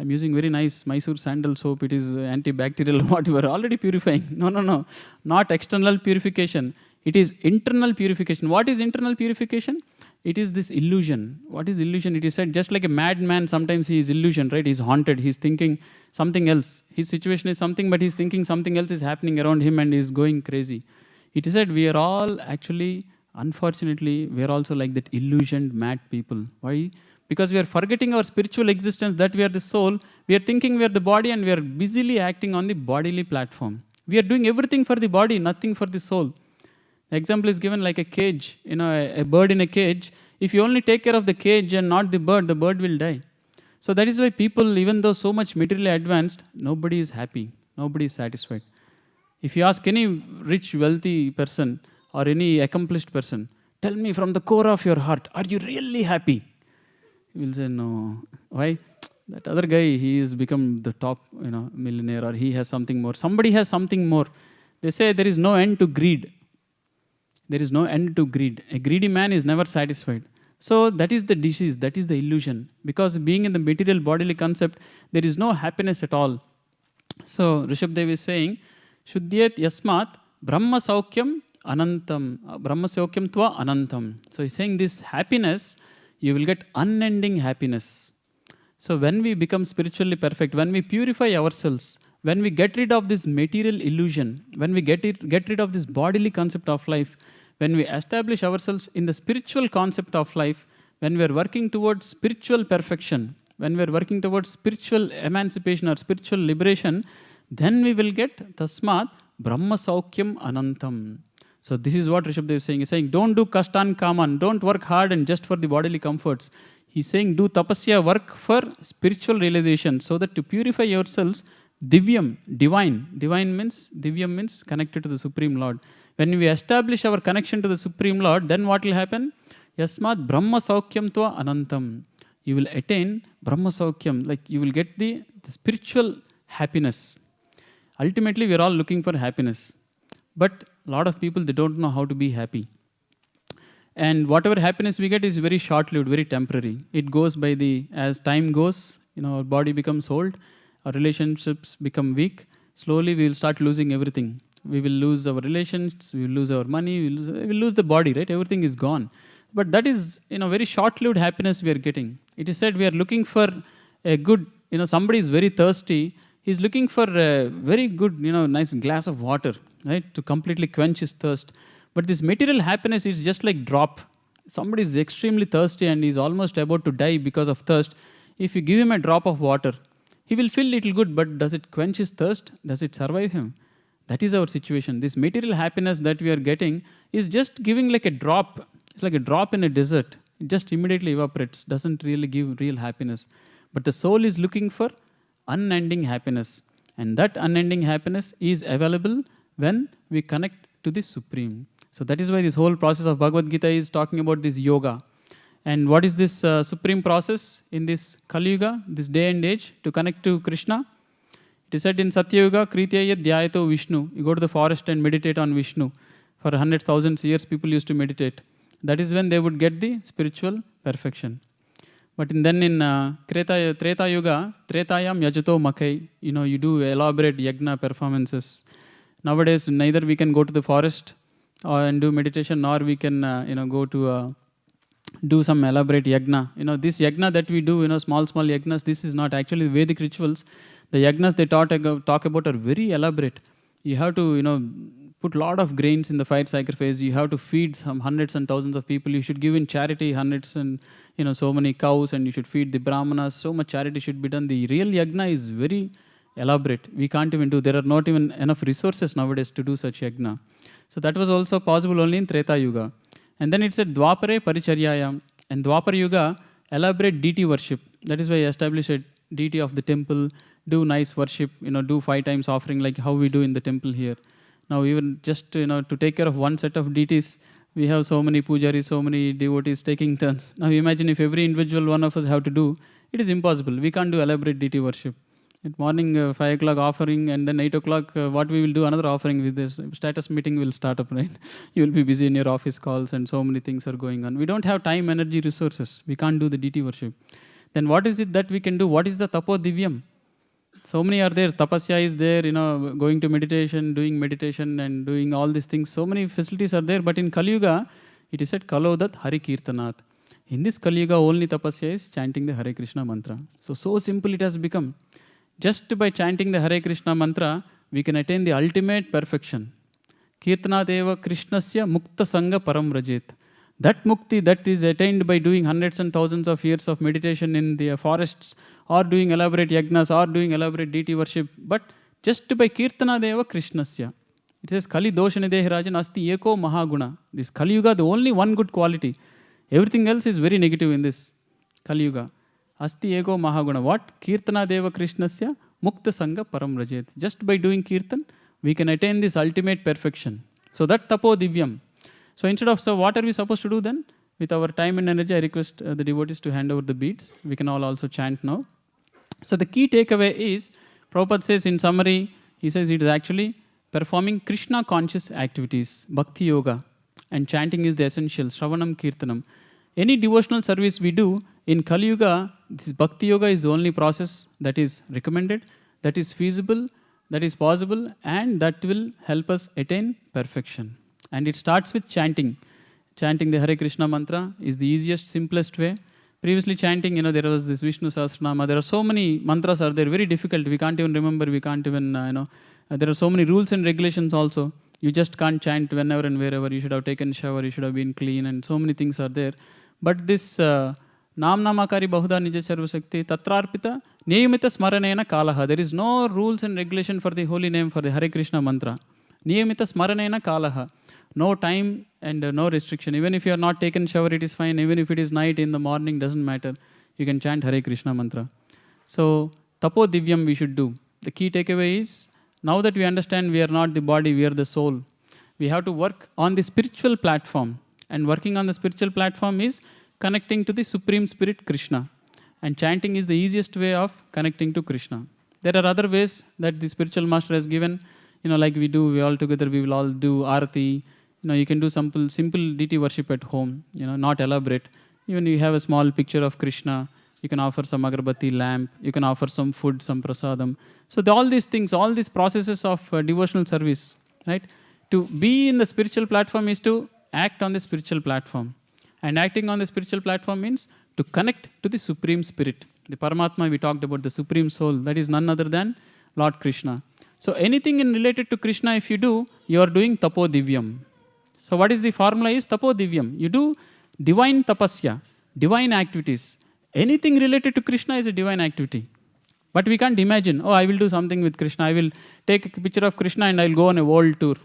A: using very nice Mysore sandal soap. It is antibacterial, whatever. Already purifying. No. Not external purification. It is internal purification. What is internal purification? It is this illusion. What is illusion? It is said just like a madman, sometimes he is illusion, right? He's haunted. He's thinking something else. His situation is something, but he's thinking something else is happening around him and he's going crazy. It is said we are all actually, unfortunately, we are also like that illusioned mad people. Why? Because we are forgetting our spiritual existence, that we are the soul. We are thinking we are the body and we are busily acting on the bodily platform. We are doing everything for the body, nothing for the soul. The example is given like a cage, a bird in a cage. If you only take care of the cage and not the bird will die. So that is why people, even though so much materially advanced, nobody is happy, nobody is satisfied. If you ask any rich, wealthy person or any accomplished person, tell me from the core of your heart, are you really happy? He will say, no. Why? That other guy, he has become the top millionaire, or he has something more. Somebody has something more. They say there is no end to greed. There is no end to greed. A greedy man is never satisfied. So that is the disease, that is the illusion. Because being in the material bodily concept, there is no happiness at all. So Rishabhdev is saying, Shuddhyet yasmat brahma saukyam anantam. Brahma saukyam tva anantam. So he's saying this happiness, you will get unending happiness. So when we become spiritually perfect, when we purify ourselves, when we get rid of this material illusion, when we get rid of this bodily concept of life, when we establish ourselves in the spiritual concept of life, when we are working towards spiritual perfection, when we are working towards spiritual emancipation or spiritual liberation, then we will get tasmat brahma saukyam anantam. So this is what Rishabhdev is saying. He's saying, don't do kastan kaman, don't work hard and just for the bodily comforts. He's saying, do tapasya, work for spiritual realization, so that to purify yourselves, divyam, divine. Divyam means connected to the Supreme Lord. When we establish our connection to the Supreme Lord, then what will happen? Yasmat brahma saukyam tva anantam. You will attain brahma saukyam, like you will get the spiritual happiness. Ultimately, we are all looking for happiness. But a lot of people, they don't know how to be happy. And whatever happiness we get is very short-lived, very temporary. It goes by as time goes, our body becomes old, our relationships become weak. Slowly, we will start losing everything. We will lose our relations, we will lose our money, we will lose the body, right? Everything is gone. But that is, very short-lived happiness we are getting. It is said we are looking for a good, somebody is very thirsty. He's looking for a very good, nice glass of water, right? To completely quench his thirst. But this material happiness is just like drop. Somebody is extremely thirsty and he's almost about to die because of thirst. If you give him a drop of water, he will feel little good, but does it quench his thirst? Does it survive him? That is our situation. This material happiness that we are getting is just giving like a drop. It's like a drop in a desert. It just immediately evaporates. Doesn't really give real happiness. But the soul is looking for unending happiness. And that unending happiness is available when we connect to the Supreme. So that is why this whole process of Bhagavad Gita is talking about this yoga. And what is this supreme process in this Kali Yuga, this day and age, to connect to Krishna? It is said in Satya Yuga, Krityaya Dhyayato Vishnu. You go to the forest and meditate on Vishnu. For 100,000 years, people used to meditate. That is when they would get the spiritual perfection. But then in Treta Yuga, Tretayam Yajato Makai, you do elaborate Yagna performances. Nowadays, neither we can go to the forest and do meditation, nor we can, go to do some elaborate Yagna. This Yagna that we do, small Yagnas, this is not actually the Vedic rituals. The Yagnas they talk about are very elaborate. You have to, put a lot of grains in the fire sacrifice. You have to feed some hundreds and thousands of people. You should give in charity hundreds and, so many cows, and you should feed the brahmanas. So much charity should be done. The real Yagna is very elaborate. We can't even do. There are not even enough resources nowadays to do such Yagna. So that was also possible only in Treta Yuga. And then it said Dwapare Paricharyayam. And Dwapara Yuga, elaborate deity worship. That is why I established a deity of the temple, do nice worship, do 5 times offering like how we do in the temple here. Now even just, to take care of one set of deities, we have so many pujaris, so many devotees taking turns. Now imagine if every individual one of us have to do, it is impossible. We can't do elaborate deity worship. At morning, 5 o'clock offering, and then 8 o'clock, what we will do, another offering with this. Status meeting will start up, right? You will be busy in your office calls and so many things are going on. We don't have time, energy, resources. We can't do the deity worship. Then what is it that we can do? What is the Tapo Diviam? So many are there. Tapasya is there, going to meditation, doing meditation and doing all these things. So many facilities are there. But in Kali Yuga, it is said Kalodat Hari Kirtanat. In this Kali Yuga, only tapasya is chanting the Hare Krishna mantra. So simple it has become. Just by chanting the Hare Krishna mantra, we can attain the ultimate perfection. Kirtanat eva Krishnasya mukta sangha param rajet. That mukti that is attained by doing hundreds and thousands of years of meditation in the forests, or doing elaborate yagnas, or doing elaborate deity worship, but just by kirtana deva krishnasya. It says Kali doshanide rajan asti eko mahaguna. This Kali Yuga, the only one good quality. Everything else is very negative in this Kali Yuga. Asti eko mahaguna. What? Kirtana deva krishnasya mukta sangha param rajet. Just by doing kirtan, we can attain this ultimate perfection. So that Tapo Diviam. So instead of, what are we supposed to do then? With our time and energy, I request the devotees to hand over the beads. We can all also chant now. So the key takeaway is, Prabhupada says in summary, he says it is actually performing Krishna conscious activities, Bhakti Yoga. And chanting is the essential, Shravanam Kirtanam. Any devotional service we do, in Kali Yuga, this Bhakti Yoga is the only process that is recommended, that is feasible, that is possible, and that will help us attain perfection. And it starts with chanting. Chanting the Hare Krishna mantra is the easiest, simplest way. Previously chanting, there was this Vishnu Sahasranama. There are so many mantras are there, very difficult. We can't even remember, we can't even, there are so many rules and regulations also. You just can't chant whenever and wherever. You should have taken shower, you should have been clean, and so many things are there. But this Nam Namakari Bahuda Nija Sarvasakti Tatrarpita Niyamita Smaranena Kalaha. There is no rules and regulation for the holy name for the Hare Krishna mantra. Niyamita Smaranena Kalaha. No time and no restriction. Even if you are not taken shower, it is fine. Even if it is night, in the morning, doesn't matter. You can chant Hare Krishna mantra. So, Tapo Divyam we should do. The key takeaway is, now that we understand we are not the body, we are the soul, we have to work on the spiritual platform. And working on the spiritual platform is connecting to the Supreme Spirit, Krishna. And chanting is the easiest way of connecting to Krishna. There are other ways that the spiritual master has given. Like we all together, we will all do Arati. You can do simple deity worship at home, not elaborate. Even you have a small picture of Krishna, you can offer some agarbatti lamp, you can offer some food, some prasadam. So all these things, all these processes of devotional service, right? To be in the spiritual platform is to act on the spiritual platform. And acting on the spiritual platform means to connect to the Supreme Spirit. The Paramatma, we talked about the Supreme Soul, that is none other than Lord Krishna. So anything related to Krishna, if you do, you are doing Tapo Divyam. So what is the formula is Tapo Divyam. You do divine tapasya, divine activities. Anything related to Krishna is a divine activity. But we can't imagine, I will do something with Krishna. I will take a picture of Krishna and I will go on a world tour.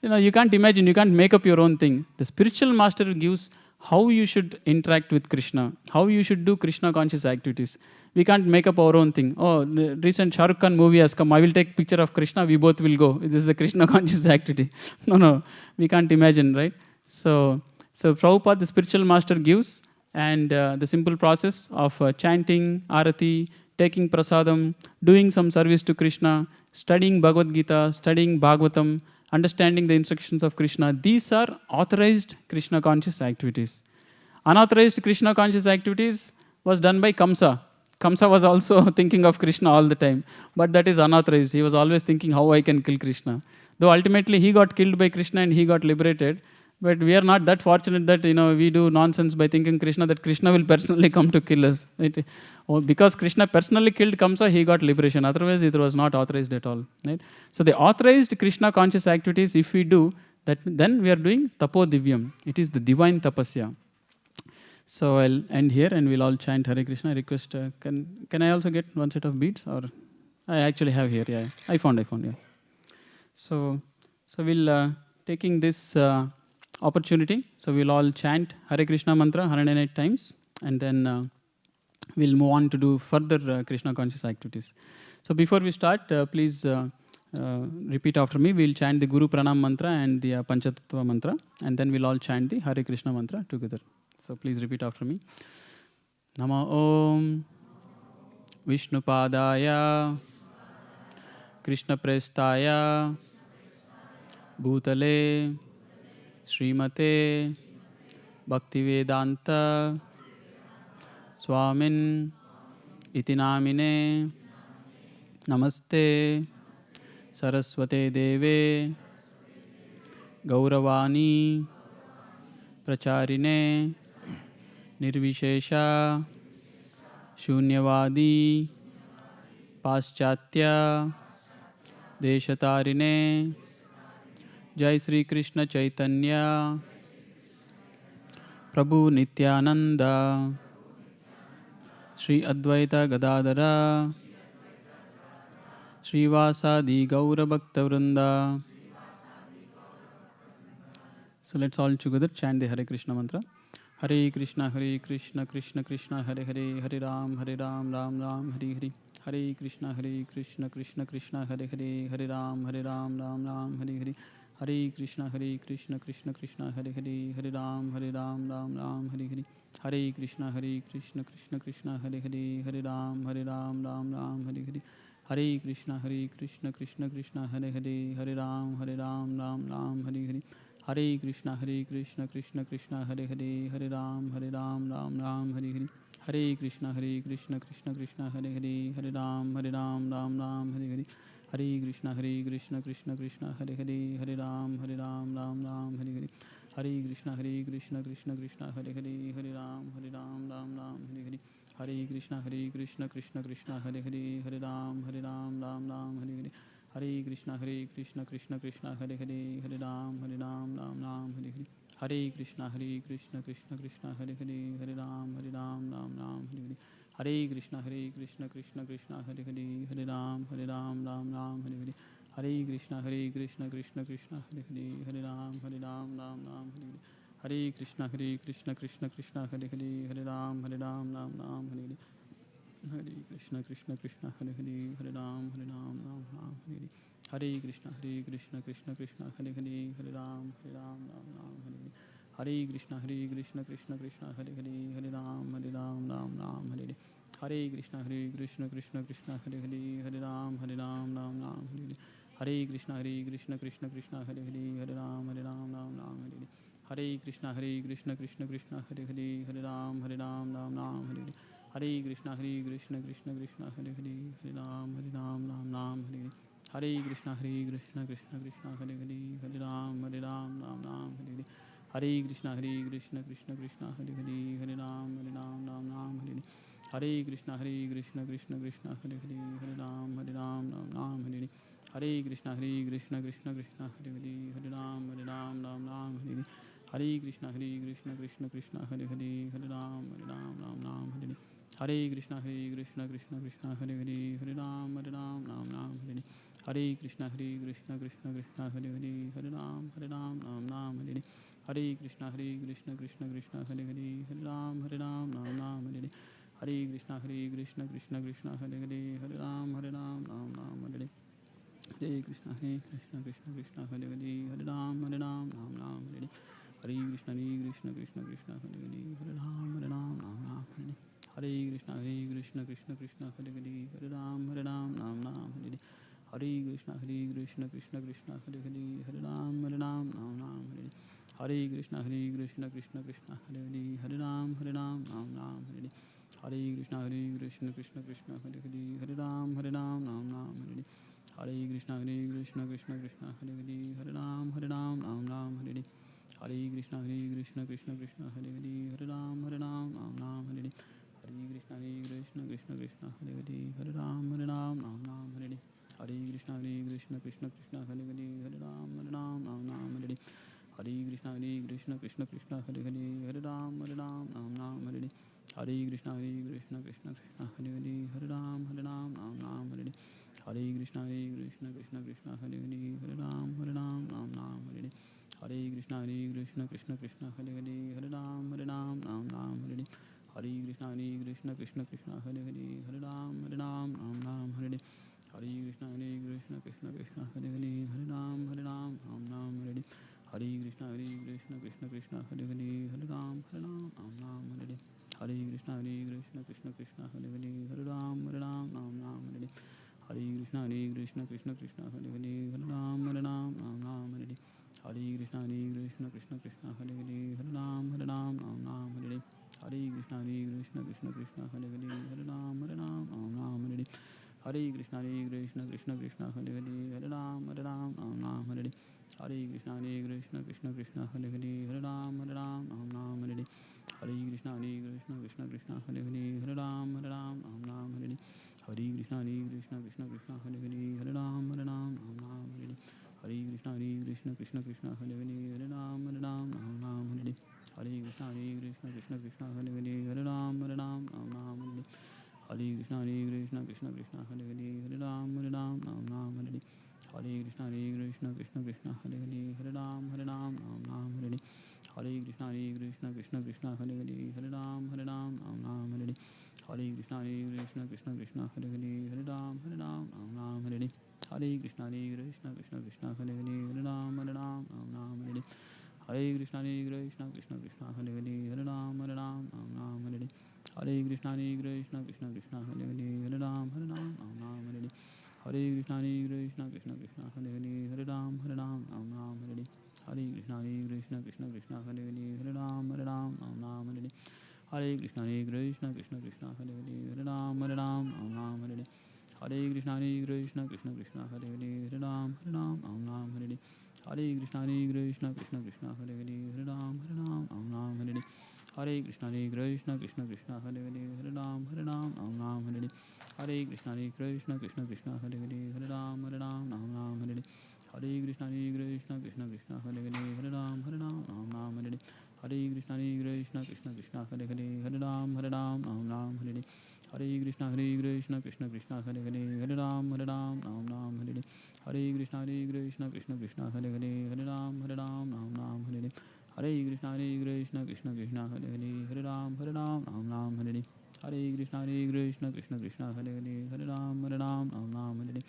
A: You can't imagine, you can't make up your own thing. The spiritual master gives how you should interact with Krishna, how you should do Krishna conscious activities. We can't make up our own thing. Oh, the recent Shah Rukh Khan movie has come. I will take picture of Krishna. We both will go. This is a Krishna conscious activity. No. We can't imagine, right? So Prabhupada, the spiritual master, gives, and the simple process of chanting, arati, taking prasadam, doing some service to Krishna, studying Bhagavad Gita, studying Bhagavatam, understanding the instructions of Krishna. These are authorized Krishna conscious activities. Unauthorized Krishna conscious activities was done by Kamsa. Kamsa was also thinking of Krishna all the time, but that is unauthorized. He was always thinking how I can kill Krishna. Though ultimately he got killed by Krishna and he got liberated, but we are not that fortunate that we do nonsense by thinking Krishna, that Krishna will personally come to kill us. Right? Because Krishna personally killed Kamsa, he got liberation. Otherwise, it was not authorized at all. Right? So the authorized Krishna conscious activities, if we do that, then we are doing Tapo Diviam. It is the divine tapasya. So I'll end here and we'll all chant Hare Krishna. I request, can I also get one set of beads? Or I actually have here, yeah. I found, yeah. So we'll, taking this opportunity, so we'll all chant Hare Krishna mantra 108 times, and then we'll move on to do further Krishna conscious activities. So before we start, please repeat after me. We'll chant the Guru Pranam mantra and the Panchatattva mantra, and then we'll all chant the Hare Krishna mantra together. So please repeat after me. Nama Om Vishnupadaya Krishna Prestaya Bhutale Srimate Bhaktivedanta Swamin Itinamine Namaste Saraswate Deve Gauravani Pracharine Nirvishesha Shunyavadi Paschatya Deshatarine Jai Sri Krishna Chaitanya Prabhu Nityananda Sri Advaita Gadadara Sri Vasadi Gaura Bhakta Vrinda. So let's all together chant the Hare Krishna mantra. Hare Krishna, Krishna Krishna, Hare Hare, Hare Ram, Ram Ram, Hare Hare. Hare Krishna, Krishna Krishna, Hare Hare, Hare Ram, Ram Ram, Hare Hare. Hare Krishna, Krishna Krishna, Hare Hare, Hare Ram, Ram Ram, Hare Hare. Hare Krishna, Krishna Hare Hare, Hare Ram, Ram Ram, Hare Hare. Hare Krishna, Krishna Krishna, Hare Hare, Hare Ram, Ram Ram, Hare Hare. Hare Krishna, Krishna Krishna, Hare Hare, Hare Ram, Ram Ram, Hare Hare. Hare Krishna, Krishna Krishna, Hare Hare, Hare Ram, Ram Ram, Hare Hare. Hare Krishna, Krishna Krishna, Hare Hare, Hare Ram, Ram Ram, Hare Hare. Hare Krishna, Krishna Krishna, Hare Hare, Hare Ram, Ram Hare Hare. Hare Krishna, Krishna Krishna, Hare Hare, Hare Ram, Ram Hare Hare. Hare Krishna, Krishna Krishna, Hare Hare, Hare Ram, Ram Hare Hare. Hare Krishna, Krishna Krishna, Hare Hare, Hare Ram, Ram Hare Hare. Hare Krishna, Krishna Krishna, Hare Hare, Hare Ram, Ram Hare Hare. Hare Krishna, Krishna Krishna, Hare Hare, Hare Ram, Ram Hare Hare. Hare Krishna, Krishna Krishna, Hare Hare, Hare Ram, Ram Hare Hare. Hare Krishna, Krishna Hare Hare, Hare Ram, Ram Hare Hare. Hare Krishna, Krishna Hare Hare, Hare Ram, Ram Hare Hare. Hare Krishna, Krishna Hare Hare, Hare Ram, Ram Hare Hare. Hare Krishna, Krishna Hare Hare, Hare Ram, Ram Hare Hare. Hare Krishna, Krishna Hare Hare, Hare Ram, Ram Hare Hare. Hare Krishna, Krishna Hare Hare, Hare Ram, Ram Hare Hare. Hare Krishna, Krishna Hare Hare, Hare Ram, Ram Hare Hare. Hare Krishna, Krishna Hare Hare, Hare Ram, Ram Hare Hare. Hare Krishna, Krishna Hare Hare, Hare Ram, Ram Hare Hare. Hare Krishna, Krishna Hare Hare, Hare Ram, Ram Hare Hare. Hare Krishna, Krishna Hare Hare, Hare Ram, Ram Hare Hare. Hare Krishna, Krishna Hare Hare, Hare Ram, Ram Hare Hare. Hare Krishna, Krishna Hare Hare, Hare Ram, Ram Hare Hare. Hare Krishna, Krishna Hare Hare, Hare Ram, Ram Hare Hare. Hare Krishna, Krishna Hare Hare, Hare Ram, Ram Hare Hare. Hare Krishna Krishna Krishna Hare Hare Hare Ram Ram Hare Hare. Hare Krishna Krishna Krishna Hare Hare Hare Ram Ram Hare Hare. Hare Krishna Krishna Krishna Hare Hare Hare Ram Ram Hare Hare. Hare Krishna Krishna Krishna Hare Hare Hare Ram Ram Hare Hare. Hare Krishna Krishna Krishna Hare Hare Hare Ram Ram Hare Hare. Hare Krishna Krishna Krishna Hare Hare Hare Ram Ram Hare Hare. Hare Krishna Krishna Krishna Hare Hare Hare Ram Ram Hare Hare. Hare Krishna Krishna Krishna Hare Hare Hare Ram Ram Hare Hare. Hare Krishna Krishna Krishna Hare Hare Hare Ram Ram Hare Hare. Hare Krishna Krishna Krishna Hare Hare Hare Ram Ram Hare Hare. Hare Krishna Krishna Krishna Hare Hare Hare Ram Ram Hare Hare. Hare Krishna Krishna Krishna Hare Hare Hare Ram Ram Hare Hare. Hare Krishna Krishna Krishna Hare Hare Hare Ram Ram Hare Hare. Hare Krishna Krishna Krishna Hare Hare Hare Ram Ram Hare Hare. Hare Krishna Krishna Krishna Hare Hare Hare Ram Ram Hare Hare. Hare Krishna Krishna Krishna Hare Hare Hare Ram Ram Hare Hare. Hare Krishna Krishna Krishna Hare Hare Hare Ram Ram Hare Hare. Hare Krishna Krishna Krishna Hare Hare Hare Ram Ram Hare Hare. Hare Krishna Krishna Krishna Hare Hare Hare Ram Ram Hare Hare. Hare Krishna Krishna Krishna Hare Hare Hare Ram Ram Hare Hare. Hare Krishna Krishna Krishna Hare Hare Hare Ram Ram Hare Hare. Hare Krishna Krishna Krishna Hare Hare Hare Ram Ram Hare Hare. Hare Krishna Krishna Krishna Hare Hare Hare Ram Ram Hare Hare. Hare Krishna Krishna Krishna Hare Hare Hare Ram Ram Hare Hare. Hare Krishna Krishna Krishna Hare Hare Hare Ram Ram Hare Hare. Hare Krishna Krishna Krishna Hare Hare Hare Ram Ram Hare Hare. Hare Krishna Krishna Krishna Hare Hare Hare Ram Ram Hare Hare. Hare Krishna Krishna Krishna Hare Hare Hare Ram Ram Hare Hare. Hare Krishna Krishna Krishna Hare Hare Hare Ram Ram Hare Hare. Hare Krishna Krishna Krishna Hare Hare Hare Ram Ram Hare Hare. Hare Krishna Krishna Krishna Hare Hare Hare Ram Ram Hare Hare. Hare Krishna Krishna Krishna Hare Hare Hare Ram Ram Hare Hare. Hare Krishna Krishna Krishna Hare Hare Hare Ram Ram Hare Hare. Hare Krishna Krishna Krishna Hare Hare Hare Ram Ram Hare Hare. Hare Krishna Krishna Krishna Hare Hare Hare Ram Hare Hare. Hare Krishna Krishna Krishna Hare Hare Hare Ram Hare Hare. Hare Krishna Krishna Krishna Hare Hare Hare Ram Ram Hare Hare. Hare Krishna Krishna Krishna Hare Hare Hare Ram Ram Hare Hare. Hare Krishna Krishna Krishna Hare Hare Hare Ram Ram Hare Hare. Hare Krishna Krishna Krishna Hare Hare Hare Ram Ram Hare Hare. Hare Krishna Krishna Krishna Hare Hare Hare Ram Ram Hare Hare. Hare Krishna Krishna Krishna Hare Hare Hare Ram Ram Hare Hare. Hare Krishna Krishna Krishna Hare Hare Hare Ram Ram Hare Hare. Hare Krishna Krishna Krishna Hare Hare Hare Ram Ram Hare Hare. Hare Krishna Krishna Krishna Hare Hare Hare Ram Ram Hare Hare. Hare Krishna Krishna Krishna Hare Hare Hare Ram Ram Hare Hare. Hare Krishna Krishna Krishna Hare Hare Hare Ram Ram Hare Hare. Hare Krishna Krishna Krishna Hare Hare Hare Ram Ram Hare Hare. Hare Krishna Krishna Krishna Hare Hare Hare Ram Ram Hare Hare. Hare Krishna Krishna Krishna Hare Hare Hare Ram Ram Hare Hare.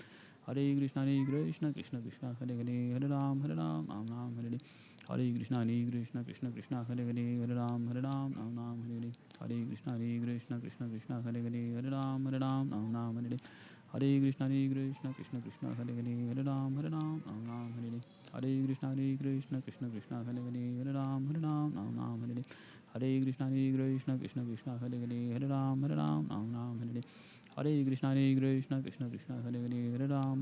A: Hare Krishna Krishna Krishna Hare Hare Hare Ram Ram Hare Hare. Hare Krishna Krishna Krishna Hare Hare Hare Ram Ram Hare Hare. Hare Krishna Krishna Krishna Hare Hare Hare Ram Ram Hare Hare. Hare Krishna Krishna Krishna Hare Hare Hare Ram Ram Hare Hare. Hare Krishna Krishna Krishna Hare Hare Hare Ram Ram Hare Hare. Hare Krishna Krishna Krishna Hare Hare Hare Ram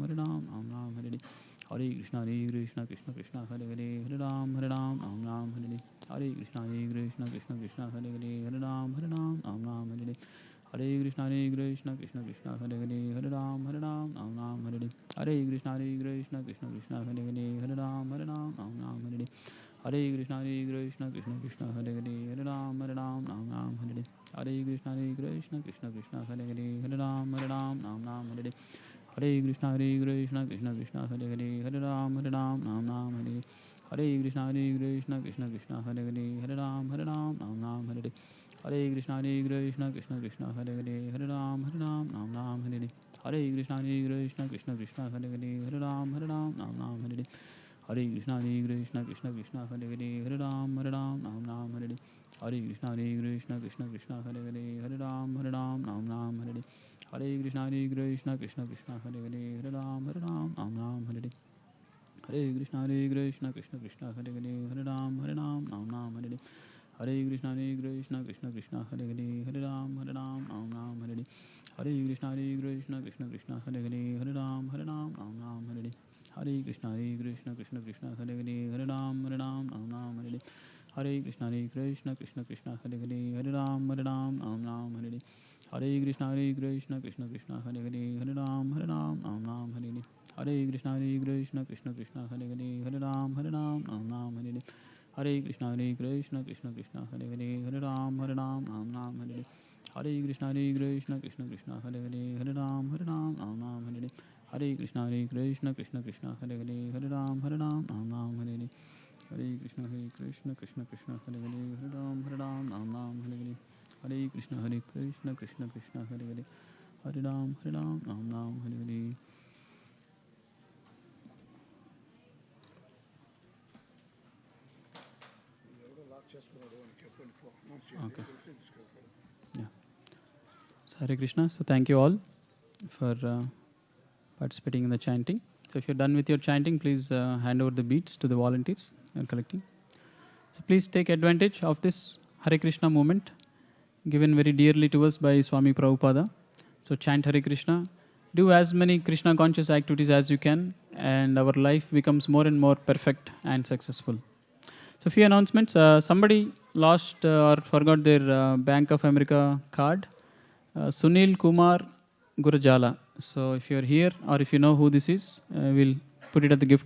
A: Ram Hare Hare. Hare Krishna Krishna Krishna Hare Hare Hare Ram Ram Hare Hare. Hare Krishna Krishna Krishna Hare Hare Hare Ram Ram Hare Hare. Hare Krishna Krishna Krishna Hare Hare Hare Ram Ram Hare Hare. Hare Krishna Krishna Krishna Hare Hare Hare Ram Ram Hare Hare. Hare Krishna Krishna Krishna Hare Hare Hare Ram Ram Hare Hare. Hare Krishna Krishna Krishna Hare Hare Hare Ram Ram Hare Hare. Hare Krishna Krishna Krishna Hare Hare Hare Ram Hare Hare. Hare Krishna, Krishna Krishna, Hare Hare, Hare Ram, Ram, Hare Hare. Hare Krishna, Krishna Krishna, Hare Hare, Hare Ram, Ram, Hare Hare. Hare Krishna, Krishna Krishna, Hare Hare, Hare Ram, Ram, Hare Hare. Hare Krishna, Krishna Krishna, Hare Hare, Hare Ram, Ram, Hare Hare. Hare Krishna, Krishna Krishna, Hare Hare, Hare Ram, Hare Hare. Hare Krishna, Krishna Krishna, Hare Hare, Hare Ram, Hare Hare. Hare Krishna, Krishna Krishna, Hare Hare, Hare Ram, Hare Hare. Hare Krishna, Krishna Krishna, Hare Hare, Hare Ram, Hare Hare. Hare Krishna, Krishna Krishna, Hare Hare, Hare Ram, Hare Hare. Hare Krishna, Krishna Krishna, Hare Hare, Hare Ram, Hare Hare. Hare Krishna, Krishna Krishna, Hare Hare, Hare Ram, Hare Hare. Hare Krishna, Krishna Krishna, Hare Hare, Hare Ram, Hare Hare. Hare Krishna, Krishna Krishna, Hare Hare, Hare Ram, Hare Hare. Hare Krishna, Krishna Krishna, Hare Hare, Hare Ram, Hare Hare. Hare Krishna, Krishna Krishna, Hare Hare, Hare Ram, Hare Hare. Hare Krishna, Krishna Krishna, Hare Hare, Hare Ram, Hare Hare. Hare Krishna, Krishna Krishna, Hare Hare, Hare Ram, Hare Hare. Okay. Yeah. So Hare Krishna. So thank you all for participating in the chanting. So if you're done with your chanting, please hand over the beads to the volunteers and collecting. So please take advantage of this Hare Krishna movement given very dearly to us by Swami Prabhupada. So chant Hare Krishna. Do as many Krishna conscious activities as you can, and our life becomes more and more perfect and successful. So few announcements. Somebody lost or forgot their Bank of America card. Sunil Kumar Gurjala. So if you're here or if you know who this is, we'll put it at the gift